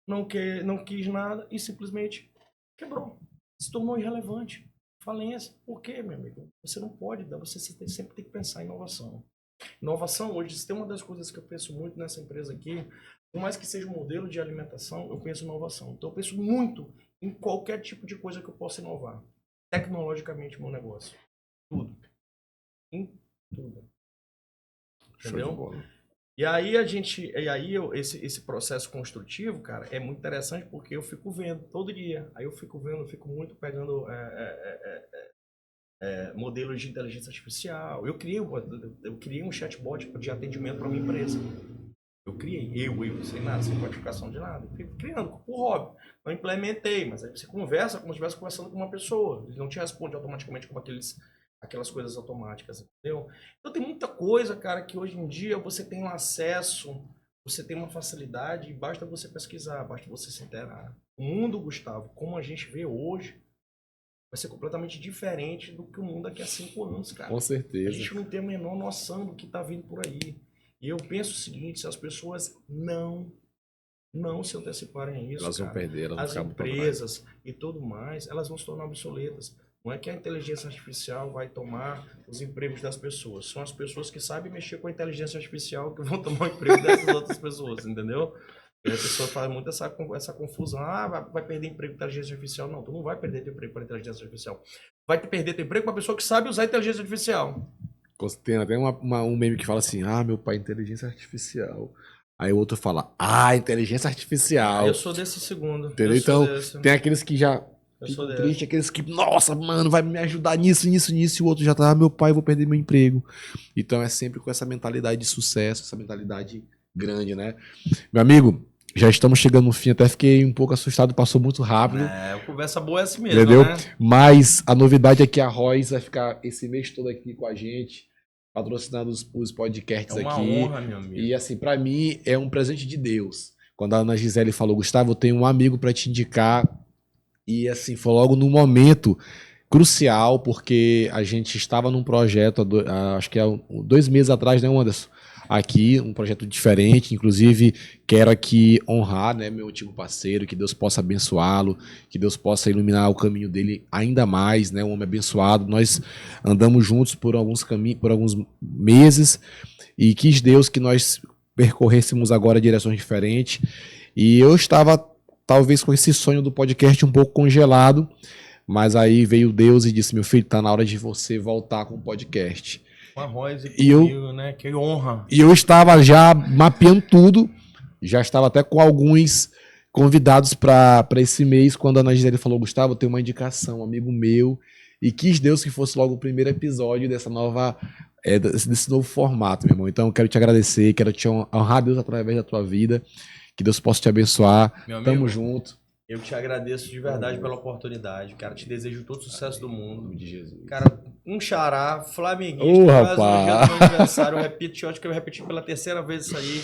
não quis nada e simplesmente quebrou. Se tornou irrelevante. Falência. Por quê, meu amigo? Você não pode dar, sempre tem que pensar em inovação. Inovação, hoje, se tem uma das coisas que eu penso muito nessa empresa aqui, por mais que seja um modelo de alimentação, eu penso em inovação. Então eu penso muito em qualquer tipo de coisa que eu possa inovar. Tecnologicamente, meu negócio. Tudo. Em tudo. Show de Entendeu? bola. E aí esse processo construtivo, cara, é muito interessante porque eu fico vendo todo dia. Aí eu fico vendo, eu fico muito pegando modelos de inteligência artificial. Eu criei um chatbot de atendimento para minha empresa. Eu, sem nada, sem qualificação de nada. Eu fico criando por hobby. Não implementei, mas aí você conversa como se estivesse conversando com uma pessoa. Ele não te responde automaticamente como aquelas coisas automáticas, entendeu? Então tem muita coisa, cara, que hoje em dia você tem um acesso, você tem uma facilidade, e basta você pesquisar, basta você se interar. O mundo, Gustavo, como a gente vê hoje, vai ser completamente diferente do que o mundo daqui a 5 anos, cara. Com A certeza. gente não tem a menor noção do que está vindo por aí. E eu penso o seguinte, se as pessoas não se anteciparem a isso, Elas vão cara, perder, elas vão as ficar muito pra trás. empresas e tudo mais, elas vão se tornar obsoletas. Não é que a inteligência artificial vai tomar os empregos das pessoas. São as pessoas que sabem mexer com a inteligência artificial que vão tomar o emprego dessas outras pessoas, entendeu? E a pessoa faz muito essa confusão. Ah, vai perder emprego com inteligência artificial. Não, tu não vai perder teu emprego para inteligência artificial. Vai perder teu emprego para a pessoa que sabe usar a inteligência artificial. Tem até um meme que fala assim, meu pai, inteligência artificial. Aí o outro fala, inteligência artificial. Eu sou desse segundo. Entendeu? Então, tem aqueles que já ficam tristes, aqueles que, nossa, mano, vai me ajudar nisso, e o outro já tá, meu pai, vou perder meu emprego. Então é sempre com essa mentalidade de sucesso, essa mentalidade grande, né? Meu amigo, já estamos chegando no fim, até fiquei um pouco assustado, passou muito rápido. Conversa boa é assim mesmo, entendeu? Né? Mas a novidade é que a Royce vai ficar esse mês todo aqui com a gente, patrocinando os podcasts aqui. É uma honra, meu amigo. E assim, pra mim, é um presente de Deus. Quando a Ana Gisele falou, Gustavo, eu tenho um amigo pra te indicar. E assim, foi logo num momento crucial, porque a gente estava num projeto, acho que há 2 meses atrás, né, Anderson? Aqui, um projeto diferente, inclusive quero aqui honrar, né, meu antigo parceiro, que Deus possa abençoá-lo, que Deus possa iluminar o caminho dele ainda mais, né, um homem abençoado. Nós andamos juntos por alguns meses e quis Deus que nós percorrêssemos agora direções diferentes. E eu estava talvez com esse sonho do podcast um pouco congelado, mas aí veio Deus e disse, meu filho, tá na hora de você voltar com o podcast. Uma Royce comigo, né? Que honra. E eu estava já mapeando tudo, já estava até com alguns convidados para esse mês, quando a Ana Gisele falou, Gustavo, eu tenho uma indicação, um amigo meu, e quis Deus que fosse logo o primeiro episódio dessa desse novo formato, meu irmão. Então eu quero te agradecer, quero te honrar Deus através da tua vida, que Deus possa te abençoar. Meu amigo, tamo junto. Eu te agradeço de verdade pela oportunidade, cara. Te desejo todo o sucesso do mundo. De Jesus. Cara, um xará, flamenguista, rapaz. no dia do meu aniversário. Eu acho que eu repeti pela terceira vez isso aí.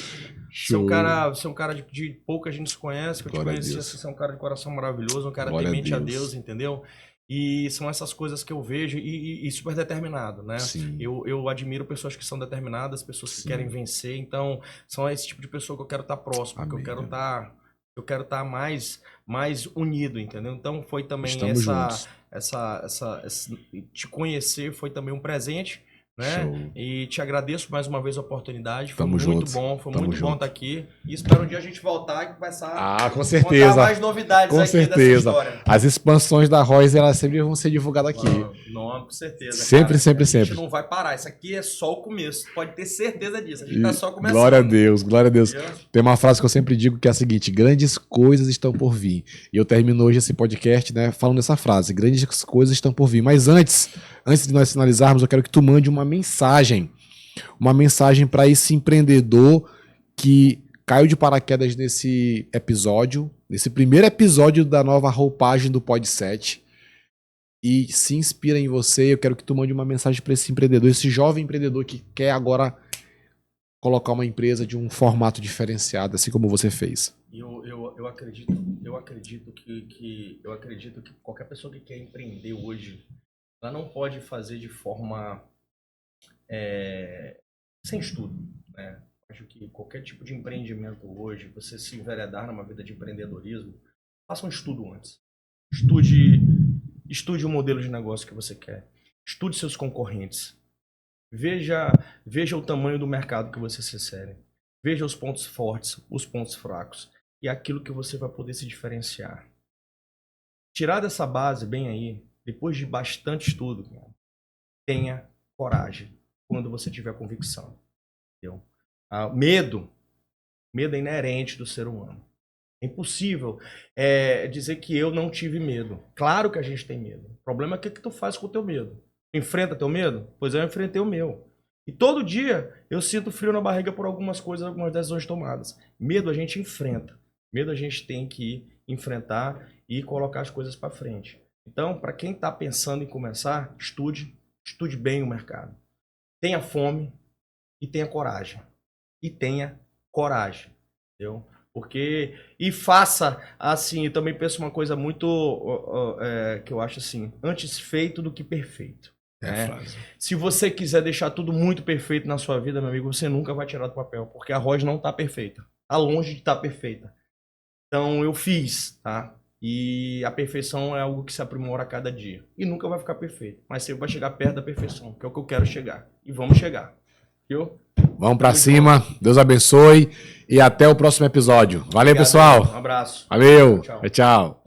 Show. Você é um cara de pouca gente se conhece, que eu te conheci, você é um cara de coração maravilhoso, um cara temente a Deus, entendeu? E são essas coisas que eu vejo e super determinado, né? Sim. Eu admiro pessoas que são determinadas, pessoas que querem vencer. Então, são esse tipo de pessoa que eu quero estar próximo, que eu quero estar mais unido, entendeu? Então, foi também te conhecer foi também um presente, né? Show. E te agradeço mais uma vez a oportunidade. Foi Tamo muito junto. bom, foi Tamo muito junto. bom estar aqui. E espero um dia a gente voltar e começar com certeza. contar mais novidades com aqui certeza. dessa história. As expansões da Royce, elas sempre vão ser divulgadas aqui. Não, com certeza. Sempre, cara. sempre. A gente não vai parar. Isso aqui é só o começo. Pode ter certeza disso. A gente tá só começando. Glória a Deus, glória a Deus. Tem uma frase que eu sempre digo que é a seguinte: grandes coisas estão por vir. E eu termino hoje esse podcast, né, falando essa frase: grandes coisas estão por vir. Mas antes de nós finalizarmos, eu quero que tu mande uma mensagem para esse empreendedor que caiu de paraquedas nesse episódio, nesse primeiro episódio da nova roupagem do Pod7 e se inspira em você. Eu quero que tu mande uma mensagem para esse empreendedor, esse jovem empreendedor que quer agora colocar uma empresa de um formato diferenciado, assim como você fez. Eu acredito que qualquer pessoa que quer empreender hoje, ela não pode fazer de forma sem estudo, né? Acho que qualquer tipo de empreendimento hoje, você se enveredar numa vida de empreendedorismo, faça um estudo antes. Estude o modelo de negócio que você quer. Estude seus concorrentes. Veja o tamanho do mercado que você se insere. Veja os pontos fortes, os pontos fracos e aquilo que você vai poder se diferenciar. Tirar dessa base bem aí, depois de bastante estudo, tenha coragem quando você tiver convicção. Entendeu? Medo é inerente do ser humano. É impossível dizer que eu não tive medo. Claro que a gente tem medo. O problema é o que tu faz com o teu medo. Enfrenta teu medo? Pois eu enfrentei o meu. E todo dia eu sinto frio na barriga por algumas coisas, algumas decisões tomadas. Medo a gente enfrenta. Medo a gente tem que enfrentar e colocar as coisas para frente. Então, para quem está pensando em começar, estude bem o mercado. Tenha fome e tenha coragem. Entendeu? E faça assim, eu também penso uma coisa muito que eu acho assim, antes feito do que perfeito. Se você quiser deixar tudo muito perfeito na sua vida, meu amigo, você nunca vai tirar do papel, porque a Roge não tá perfeita. Tá longe de estar perfeita. Então eu fiz, tá? E a perfeição é algo que se aprimora a cada dia. E nunca vai ficar perfeito. Mas você vai chegar perto da perfeição, que é o que eu quero chegar. E vamos chegar. Viu? Vamos pra cima. Deus abençoe. E até o próximo episódio. Valeu, Obrigado, pessoal. Um abraço. Valeu. Tchau. Tchau.